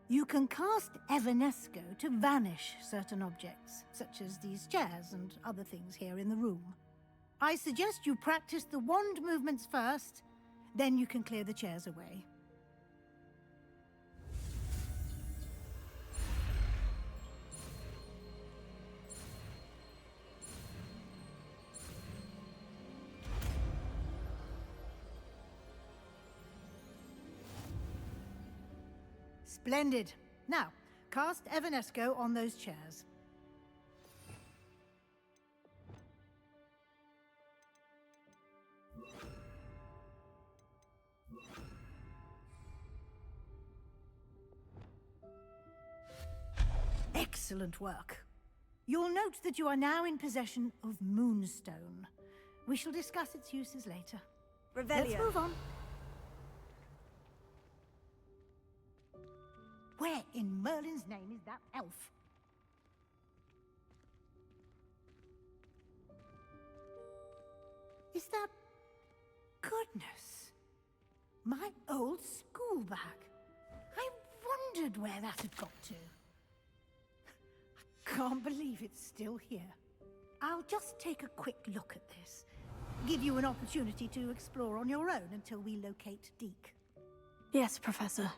You can cast Evanesco to vanish certain objects, such as these chairs and other things here in the room. I suggest you practice the wand movements first, then you can clear the chairs away. Splendid. Now, cast Evanesco on those chairs. Excellent work. You'll note that you are now in possession of Moonstone. We shall discuss its uses later. Let's move on. Where in Merlin's name is that elf? Is that... Goodness. My old school bag. I wondered where that had got to. I can't believe it's still here. I'll just take a quick look at this. Give you an opportunity to explore on your own until we locate Deke. Yes, Professor.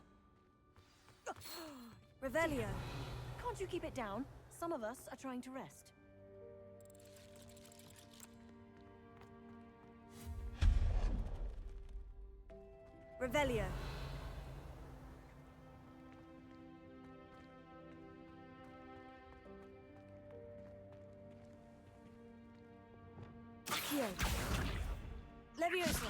Revelio, can't you keep it down? Some of us are trying to rest. Revelio. Accio. Levioso.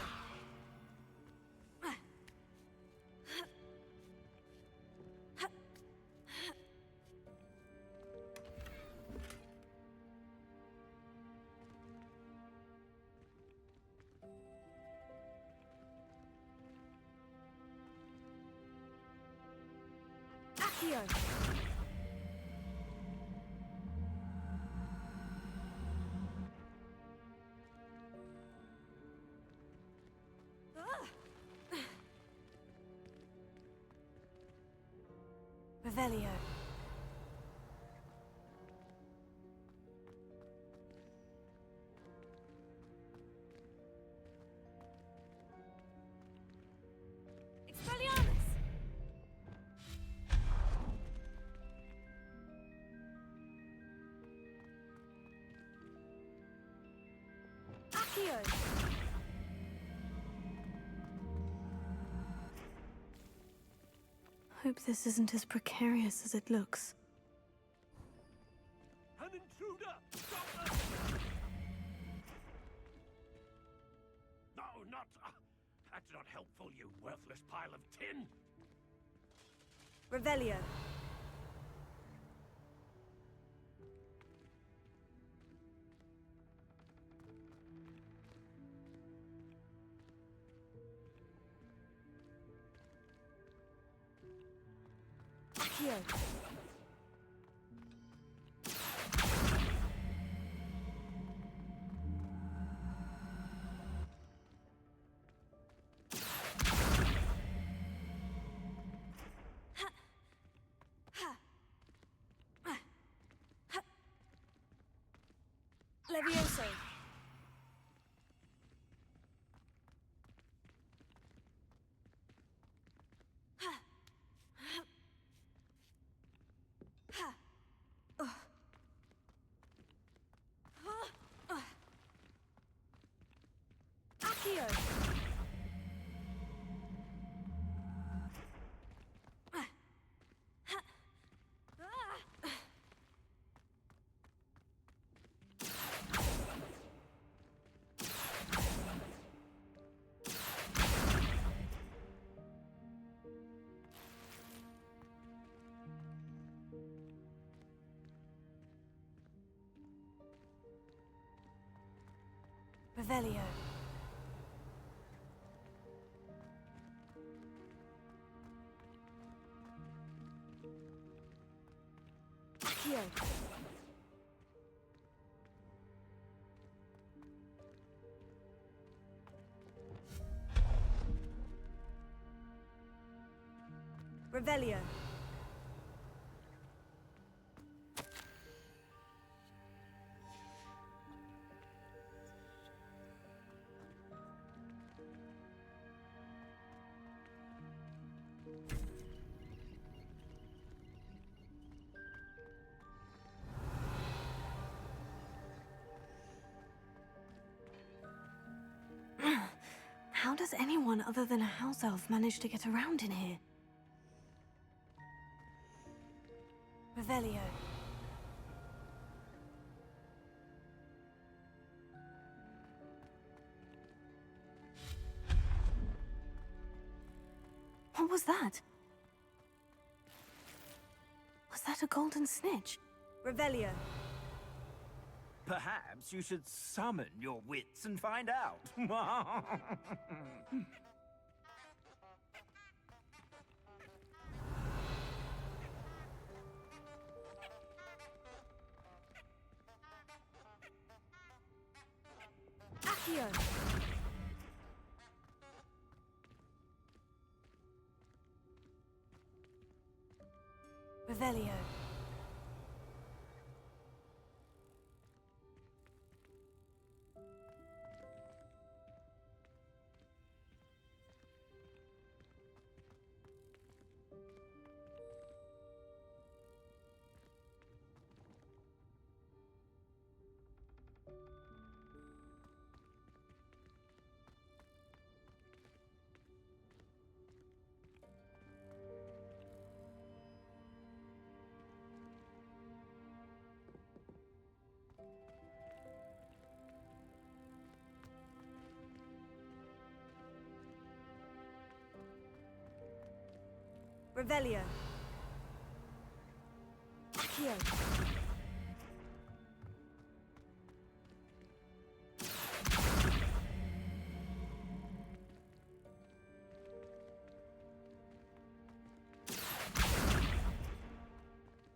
Accio. Revelio. Expelliarmus! Accio! Hope this isn't as precarious as it looks. An intruder! Stop them! No, not... that's not helpful, you worthless pile of tin! Revelio. Accio. Levioso. Accio. Revelio. Accio. Revelio. How does anyone other than a house elf manage to get around in here? Revelio. What was that? Was that a golden snitch? Revelio. Perhaps you should summon your wits and find out. Accio. Revelio. Revelio. Accio.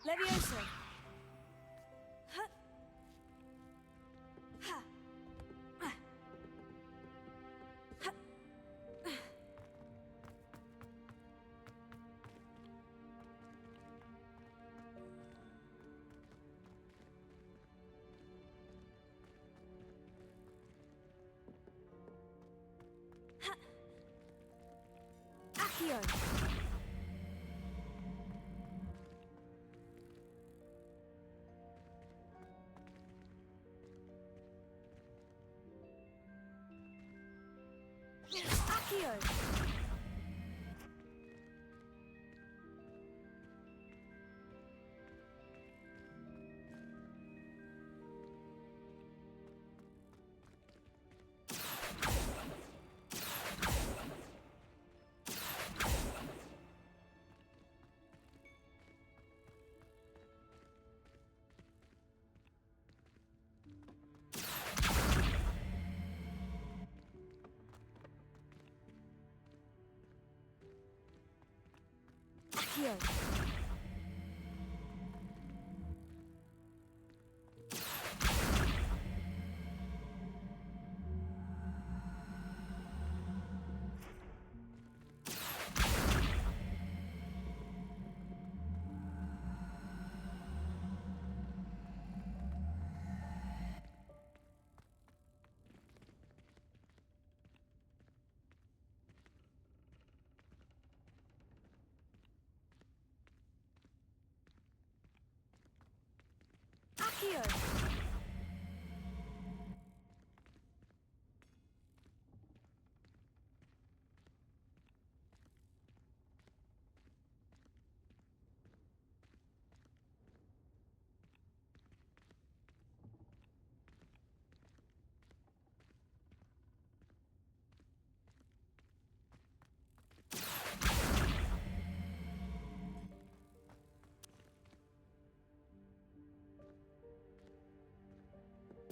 Levioso. Accio. Accio! Accio! Accio!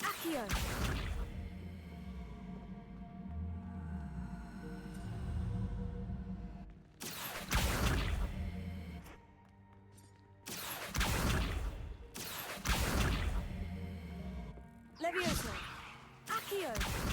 Accio! Levioso! Accio!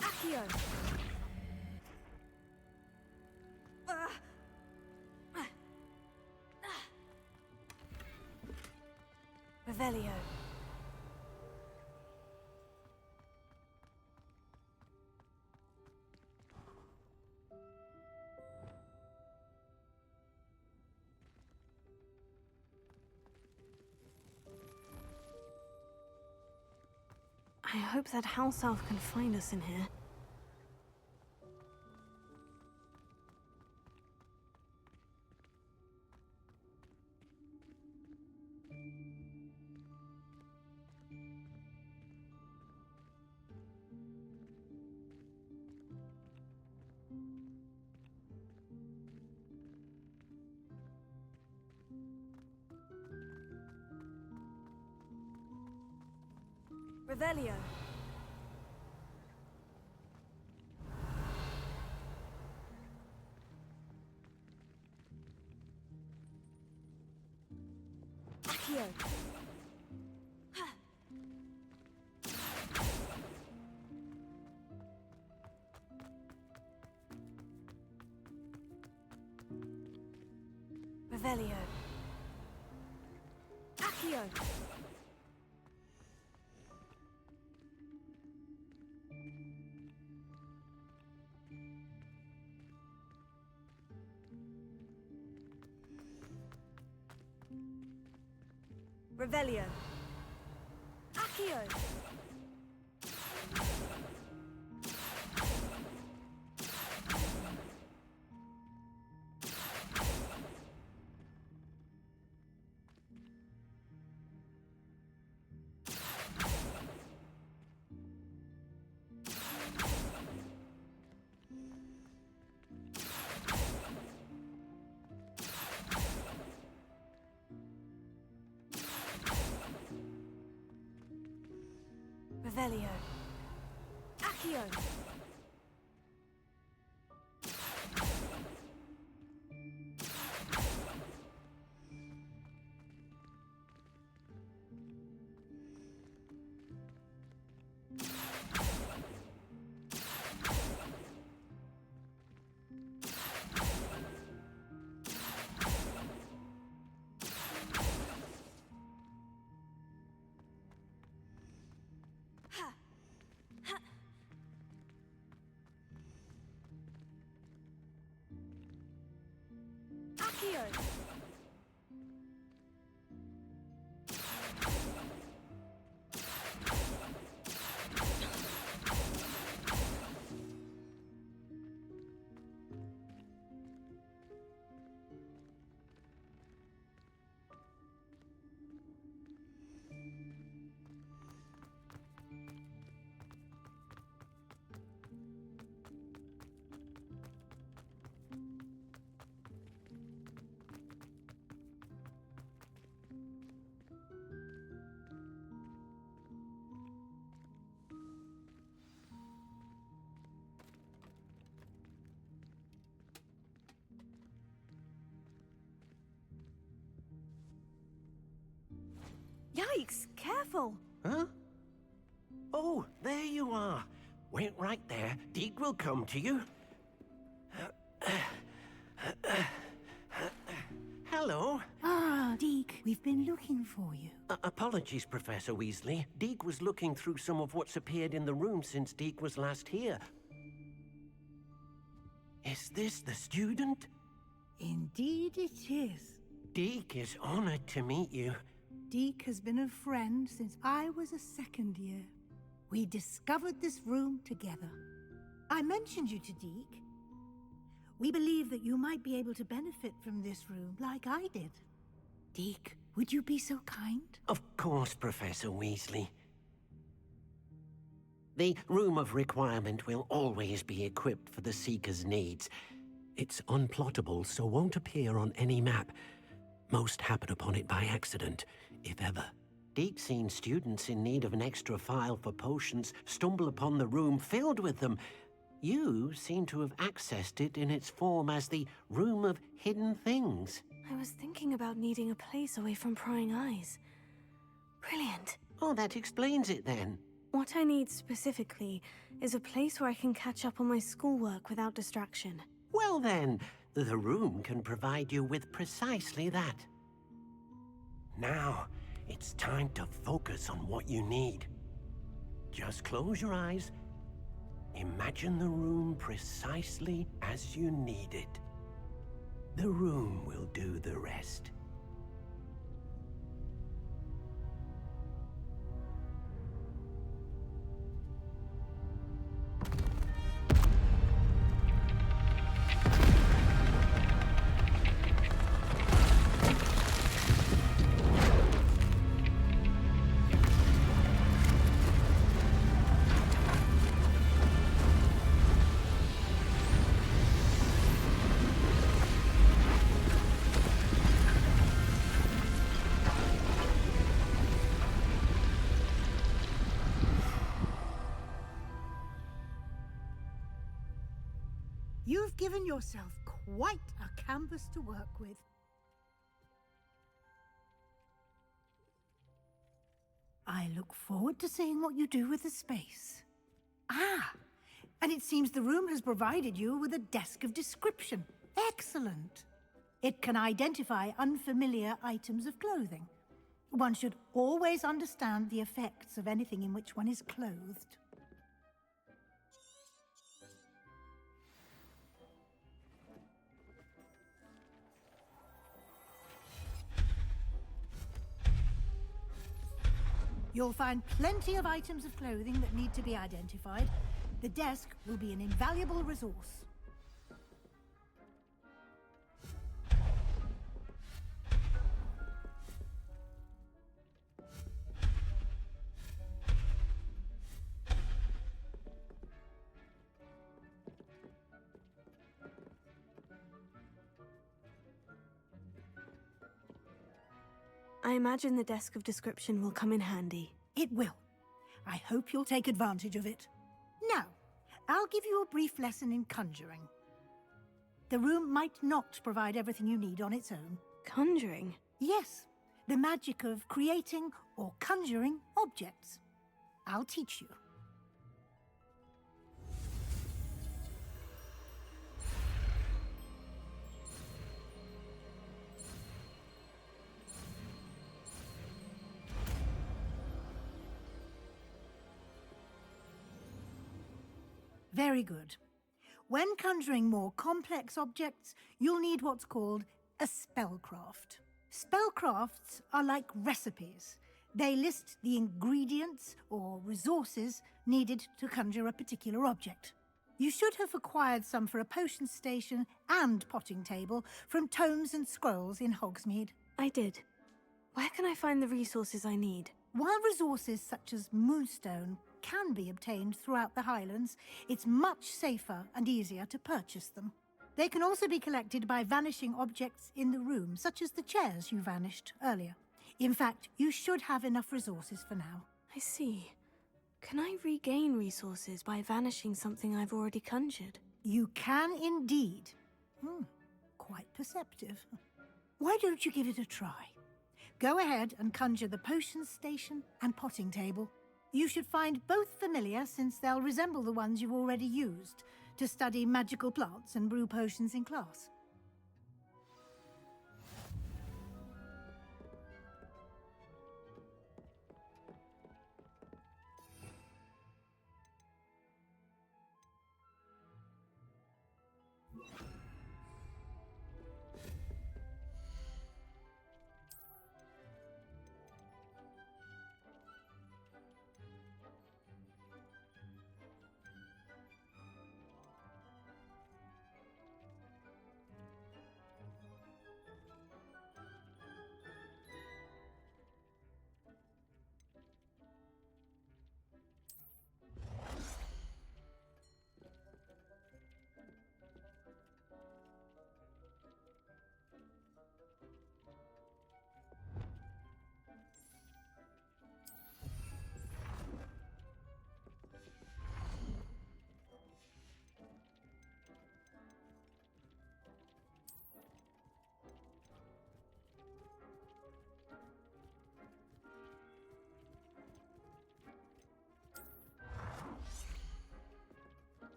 Accio! Revelio. I hope that house elf can find us in here. Revelio. Accio. Revelio. Accio. Revelio. Accio. Revelio. Accio. Accio. Yikes! Careful! Huh? Oh, there you are. Wait right there. Deke will come to you. Hello. Ah, Deke, we've been looking for you. Apologies, Professor Weasley. Deke was looking through some of what's appeared in the room since Deke was last here. Is this the student? Indeed it is. Deke is honored to meet you. Deke has been a friend since I was a second year. We discovered this room together. I mentioned you to Deke. We believe that you might be able to benefit from this room like I did. Deke, would you be so kind? Of course, Professor Weasley. The Room of Requirement will always be equipped for the Seeker's needs. It's unplottable, so won't appear on any map. Most happen upon it by accident, if ever. Deke's seen students in need of an extra file for potions stumble upon the room filled with them. You seem to have accessed it in its form as the Room of Hidden Things. I was thinking about needing a place away from prying eyes. Brilliant. Oh, that explains it then. What I need specifically is a place where I can catch up on my schoolwork without distraction. Well then, the room can provide you with precisely that. Now, it's time to focus on what you need. Just close your eyes. Imagine the room precisely as you need it. The room will do the rest. You've given yourself quite a canvas to work with. I look forward to seeing what you do with the space. Ah, and it seems the room has provided you with a desk of description. Excellent. It can identify unfamiliar items of clothing. One should always understand the effects of anything in which one is clothed. You'll find plenty of items of clothing that need to be identified. The desk will be an invaluable resource. I imagine the desk of description will come in handy. It will. I hope you'll take advantage of it. Now, I'll give you a brief lesson in conjuring. The room might not provide everything you need on its own. Conjuring? Yes, the magic of creating or conjuring objects. I'll teach you. Very good. When conjuring more complex objects, you'll need what's called a spellcraft. Spellcrafts are like recipes. They list the ingredients or resources needed to conjure a particular object. You should have acquired some for a potion station and potting table from tomes and scrolls in Hogsmeade. I did. Where can I find the resources I need? While resources such as moonstone can be obtained throughout the Highlands, it's much safer and easier to purchase them. They can also be collected by vanishing objects in the room, such as the chairs you vanished earlier. In fact, you should have enough resources for now. I see. Can I regain resources by vanishing something I've already conjured? You can indeed. Quite perceptive. Why don't you give it a try? Go ahead and conjure the potion station and potting table. You should find both familiar, since they'll resemble the ones you've already used to study magical plants and brew potions in class.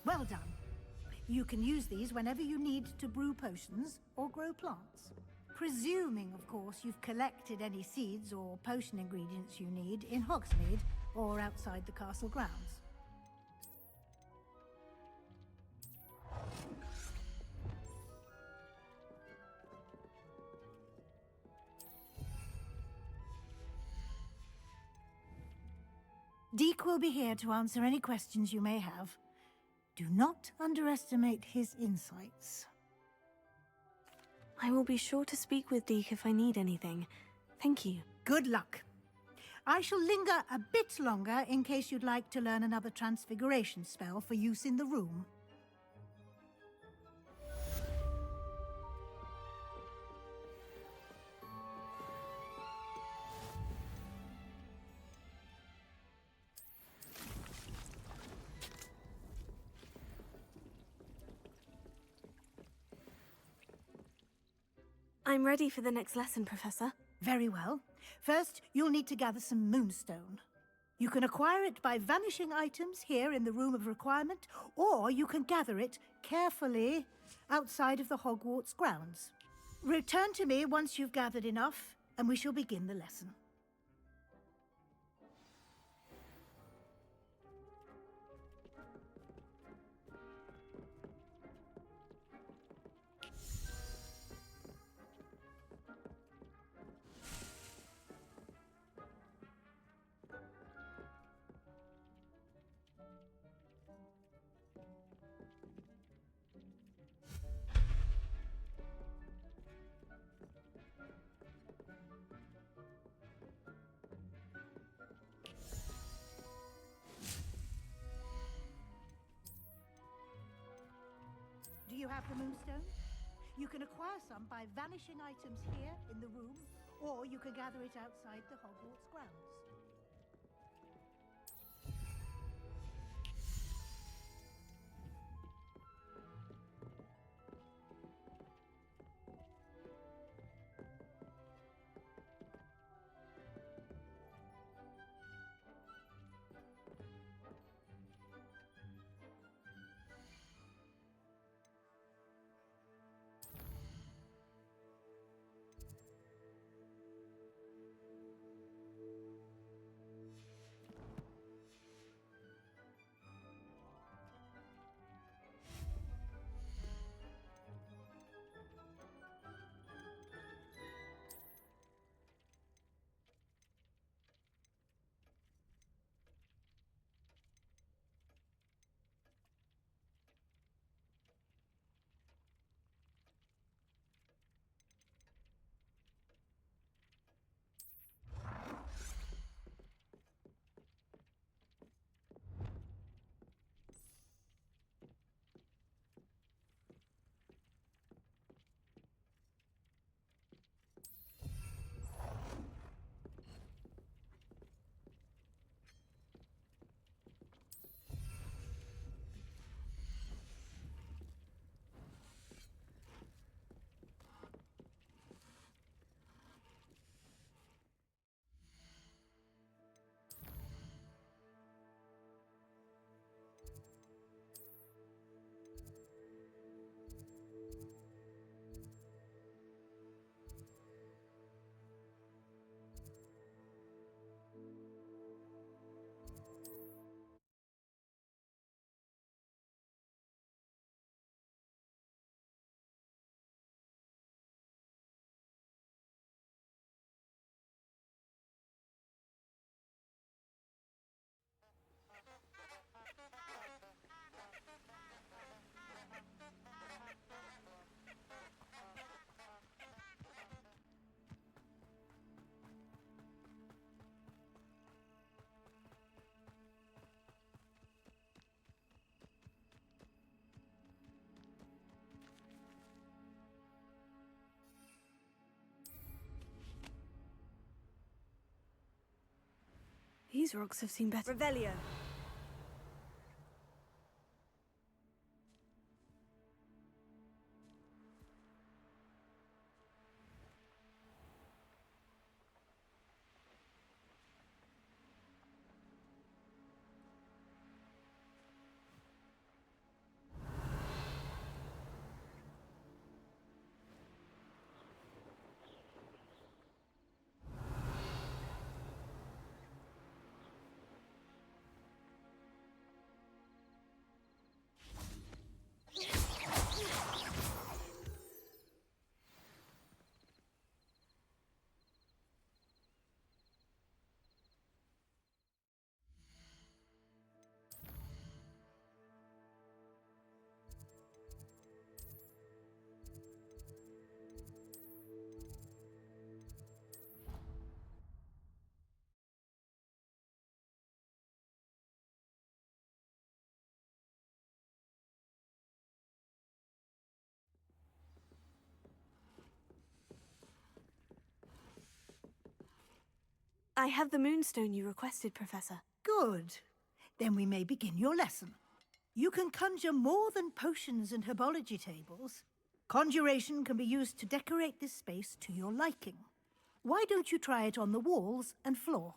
Well done. You can use these whenever you need to brew potions or grow plants. Presuming, of course, you've collected any seeds or potion ingredients you need in Hogsmeade or outside the castle grounds. Deke will be here to answer any questions you may have. Do not underestimate his insights. I will be sure to speak with Deke if I need anything. Thank you. Good luck. I shall linger a bit longer in case you'd like to learn another transfiguration spell for use in the room. I'm ready for the next lesson, Professor. Very well. First, you'll need to gather some moonstone. You can acquire it by vanishing items here in the Room of Requirement, or you can gather it carefully outside of the Hogwarts grounds. Return to me once you've gathered enough, and we shall begin the lesson. you have the Moonstone? You can acquire some by vanishing items here in the room, or you can gather it outside the Hogwarts grounds. These rocks have seen better. Revelio. I have the Moonstone you requested, Professor. Good. Then we may begin your lesson. You can conjure more than potions and herbology tables. Conjuration can be used to decorate this space to your liking. Why don't you try it on the walls and floor?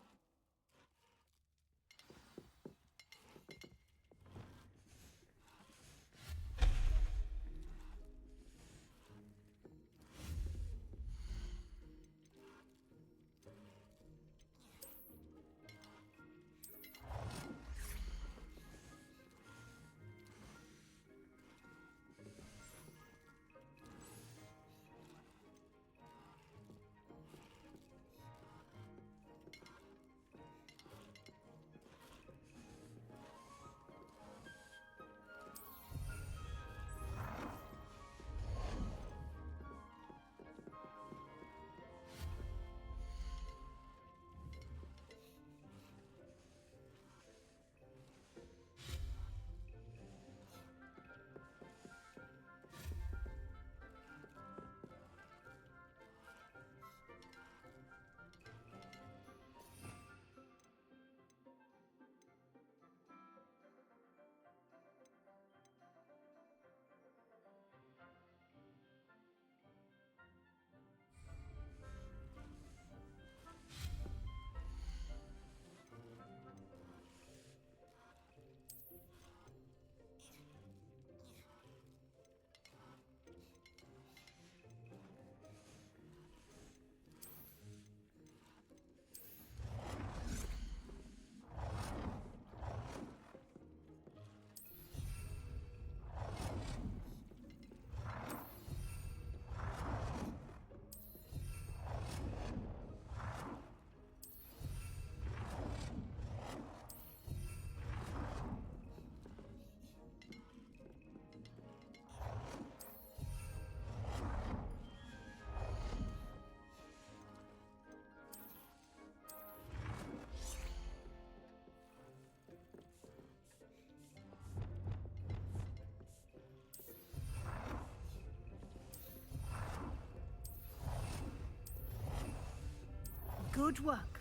Good work.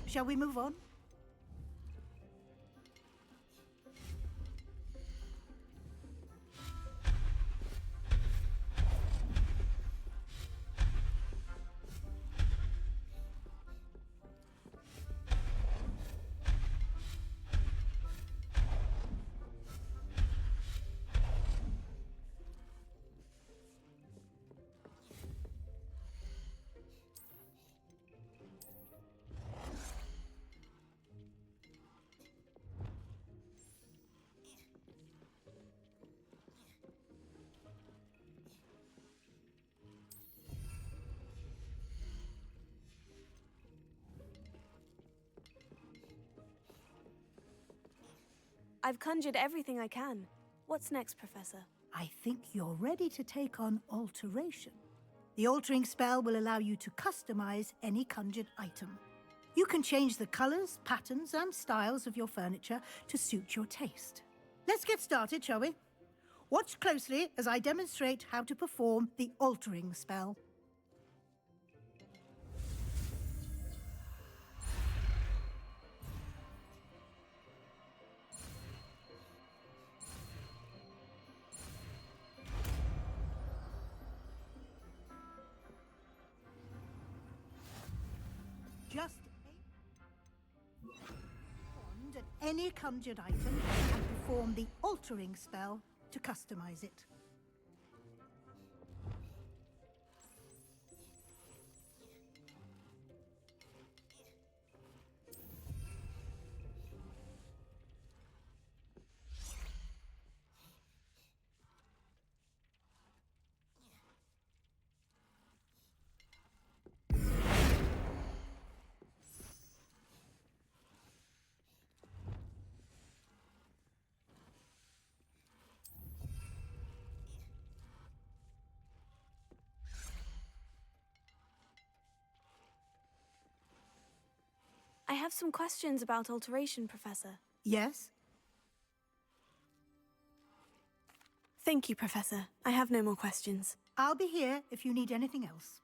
Shall we move on? I've conjured everything I can. What's next, Professor? I think you're ready to take on alteration. The altering spell will allow you to customize any conjured item. You can change the colors, patterns, and styles of your furniture to suit your taste. Let's get started, shall we? Watch closely as I demonstrate how to perform the altering spell. Just aim wand at any conjured item and perform the altering spell to customize it. I have some questions about alteration, Professor. Yes? Thank you, Professor. I have no more questions. I'll be here if you need anything else.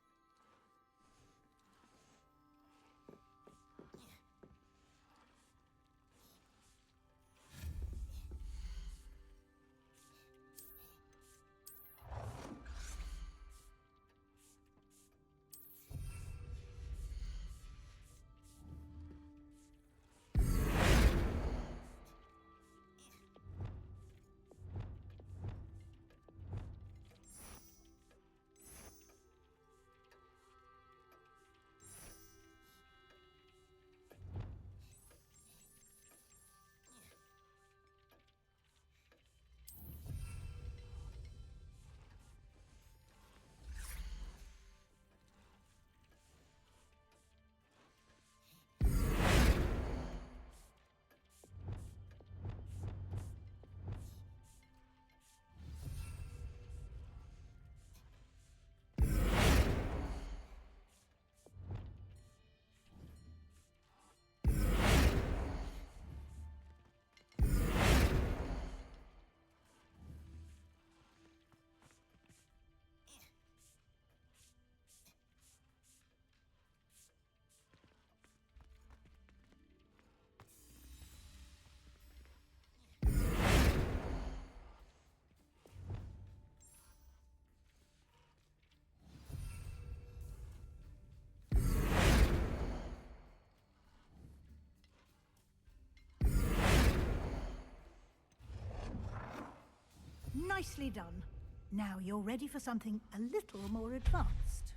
Nicely done. Now you're ready for something a little more advanced.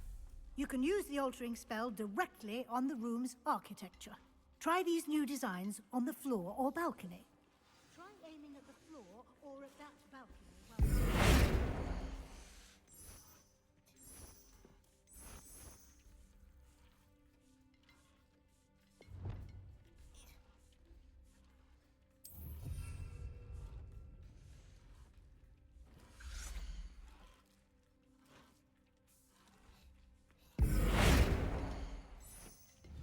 You can use the altering spell directly on the room's architecture. Try these new designs on the floor or balcony. Try aiming at the floor or at that balcony.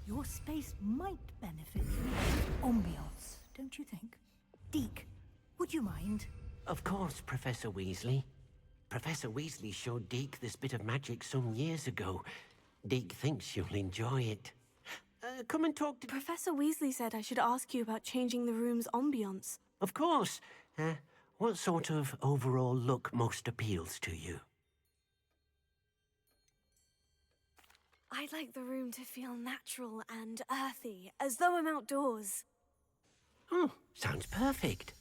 Your space might benefit from a bit of ambiance, don't you think? Deke, would you mind? Of course, Professor Weasley. Professor Weasley showed Deke this bit of magic some years ago. Deke thinks you'll enjoy it. come and talk to... Professor Weasley said I should ask you about changing the room's ambiance. Of course. What sort of overall look most appeals to you? I'd like the room to feel natural and earthy, as though I'm outdoors. Oh, sounds perfect.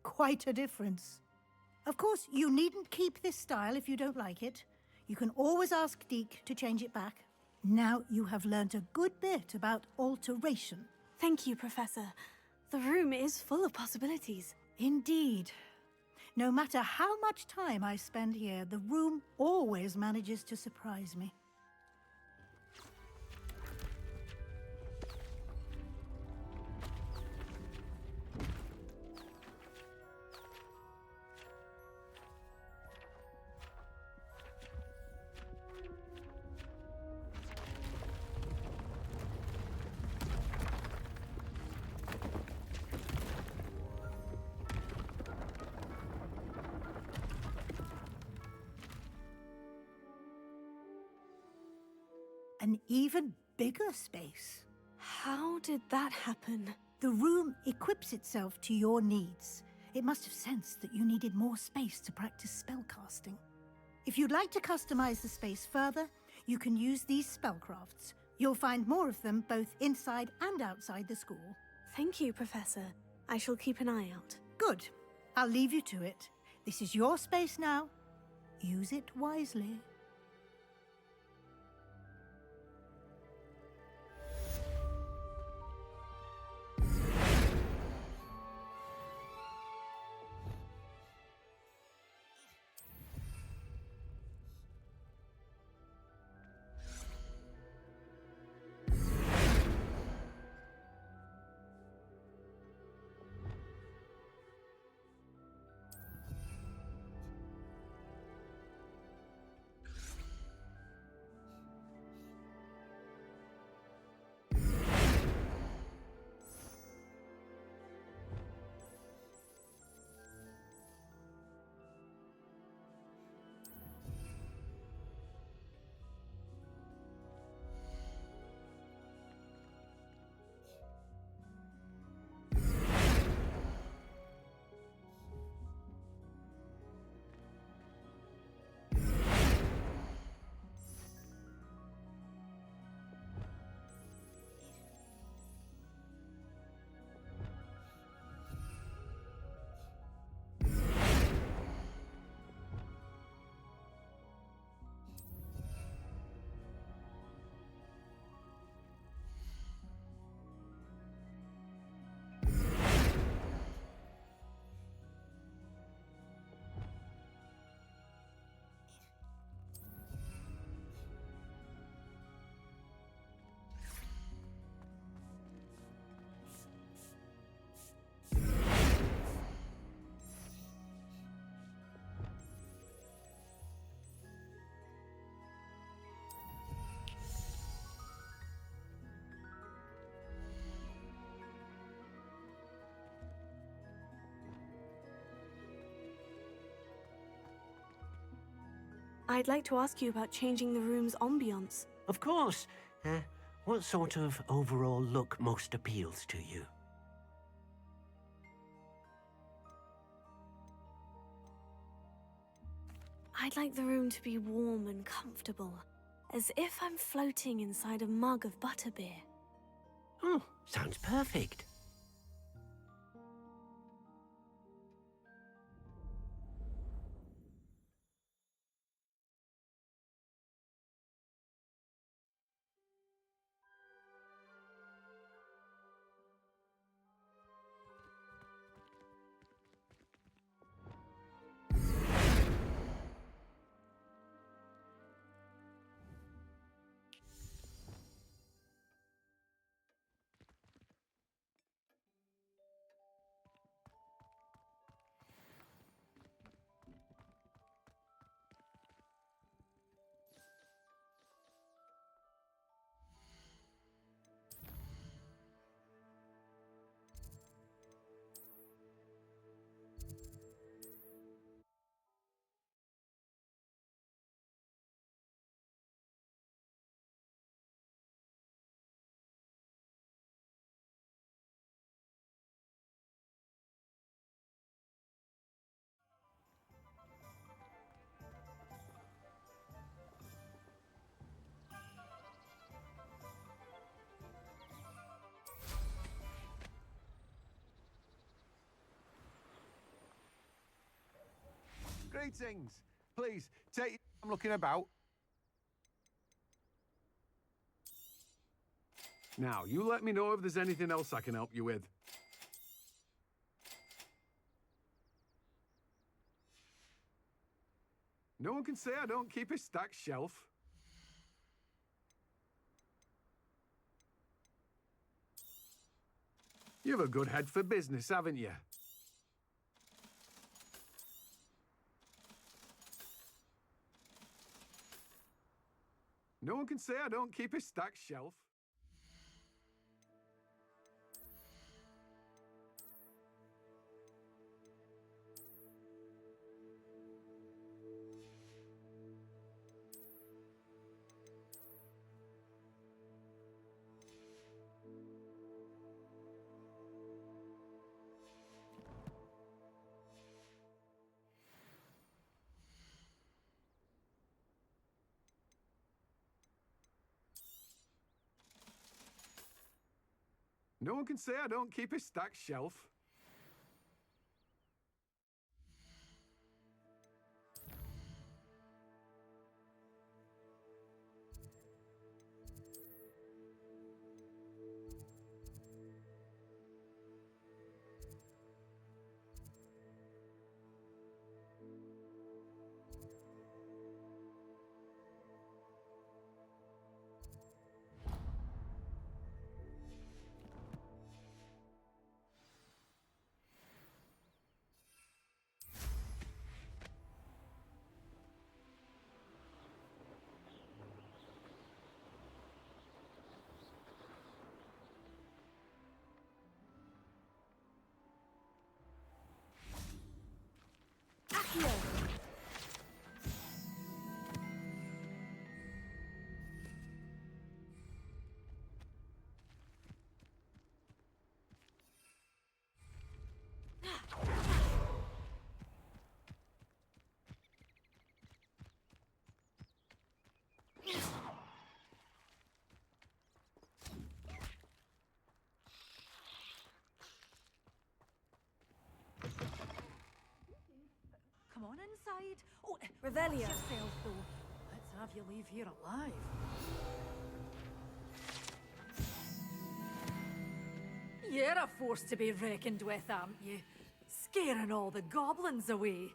Quite a difference. Of course, you needn't keep this style if you don't like it. You can always ask Deke to change it back. Now you have learnt a good bit about alteration. Thank you, Professor. The room is full of possibilities. Indeed. No matter how much time I spend here, the room always manages to surprise me. An even bigger space. How did that happen? The room equips itself to your needs. It must have sensed that you needed more space to practice spellcasting. If you'd like to customize the space further, you can use these spellcrafts. You'll find more of them both inside and outside the school. Thank you, Professor. I shall keep an eye out. Good. I'll leave you to it. This is your space now. Use it wisely. I'd like to ask you about changing the room's ambiance. Of course. What sort of overall look most appeals to you? I'd like the room to be warm and comfortable, as if I'm floating inside a mug of butterbeer. Oh, sounds perfect. Greetings. Please, take... I'm looking about. Now, you let me know if there's anything else I can help you with. No one can say I don't keep a stacked shelf. You have a good head for business, haven't you? No one can say I don't keep a stacked shelf. No one can say I don't keep a stacked shelf. Come on inside. Oh, Revelio. watch yourself, though. Let's have you leave here alive. You're a force to be reckoned with, aren't you? Scaring all the goblins away.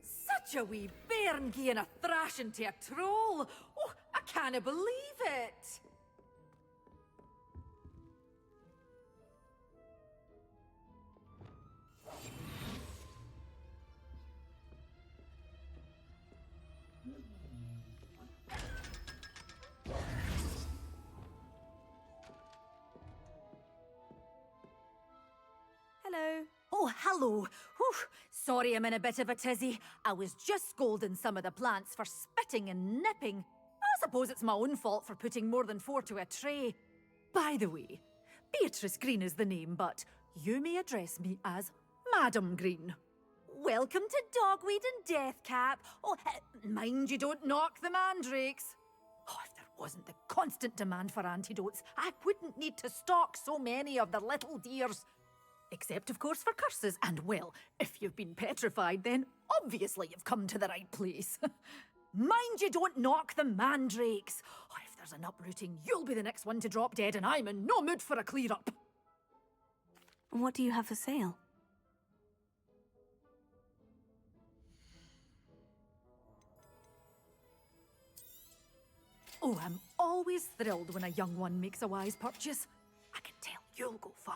Such a wee bairn gieing a thrashing to a troll. Oh, I can't believe it. Hello. Oh, hello. Whew. Sorry I'm in a bit of a tizzy. I was just scolding some of the plants for spitting and nipping. I suppose it's my own fault for putting more than 4 to a tray. By the way, Beatrice Green is the name, but you may address me as Madam Green. Welcome to Dogweed and Deathcap. Oh, mind you don't knock the mandrakes. Oh, if there wasn't the constant demand for antidotes, I wouldn't need to stock so many of the little dears. Except, of course, for curses. And, well, if you've been petrified, then obviously you've come to the right place. Mind you don't knock the mandrakes. Oh, if there's an uprooting, you'll be the next one to drop dead, and I'm in no mood for a clear-up. What do you have for sale? Oh, I'm always thrilled when a young one makes a wise purchase. I can tell you'll go far.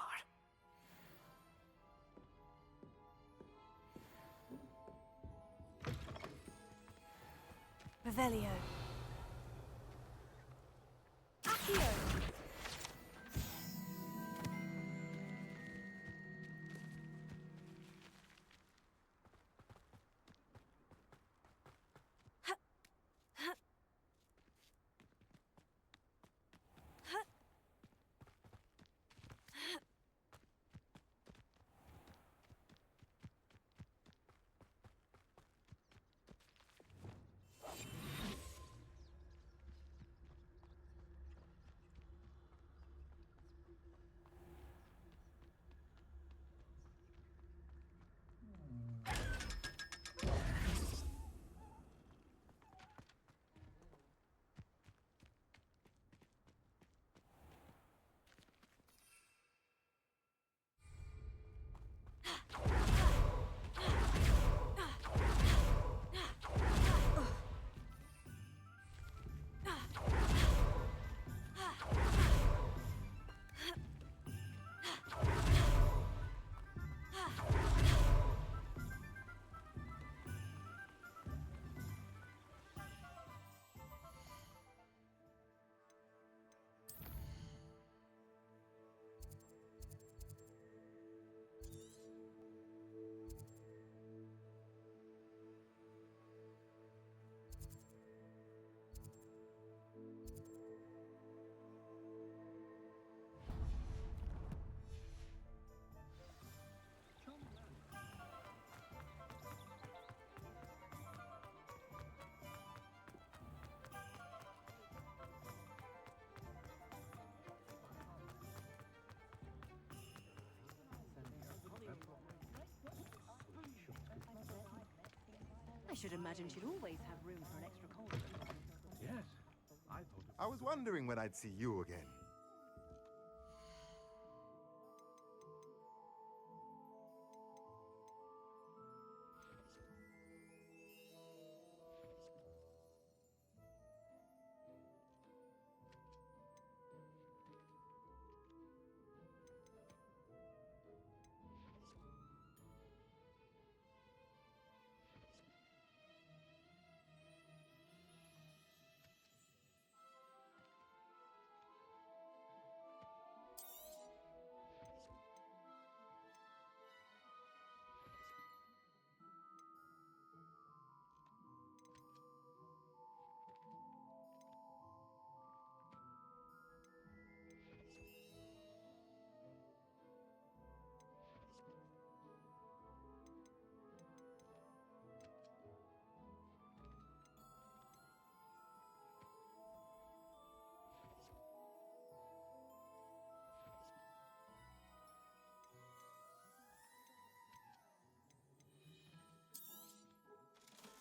Revelio. Accio. I should imagine she'd always have room for an extra cold. Yes, I was wondering when I'd see you again.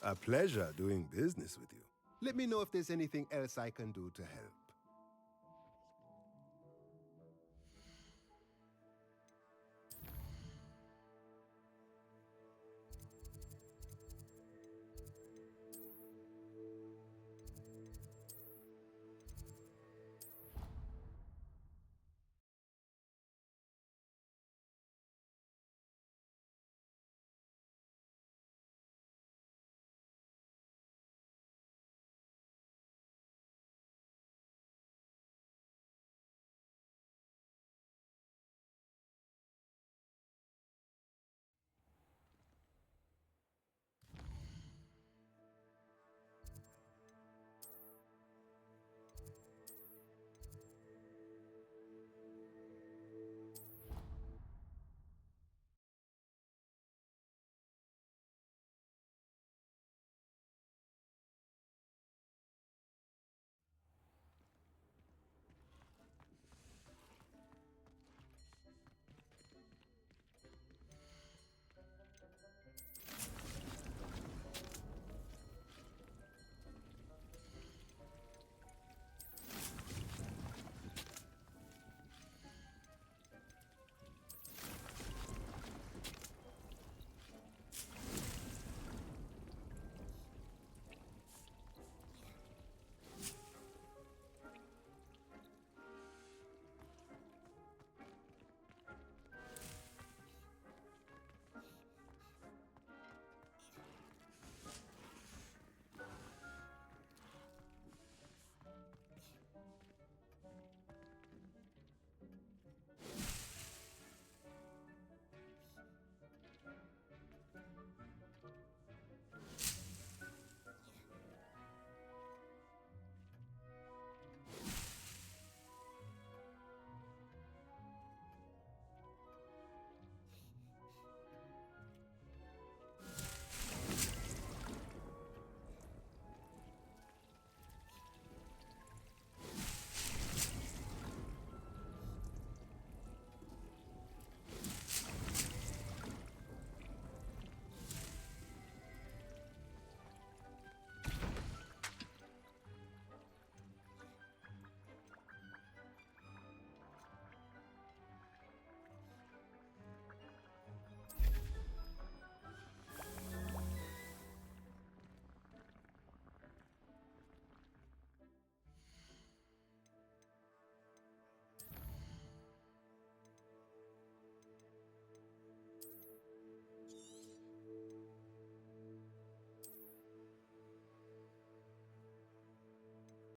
A pleasure doing business with you. Let me know if there's anything else I can do to help.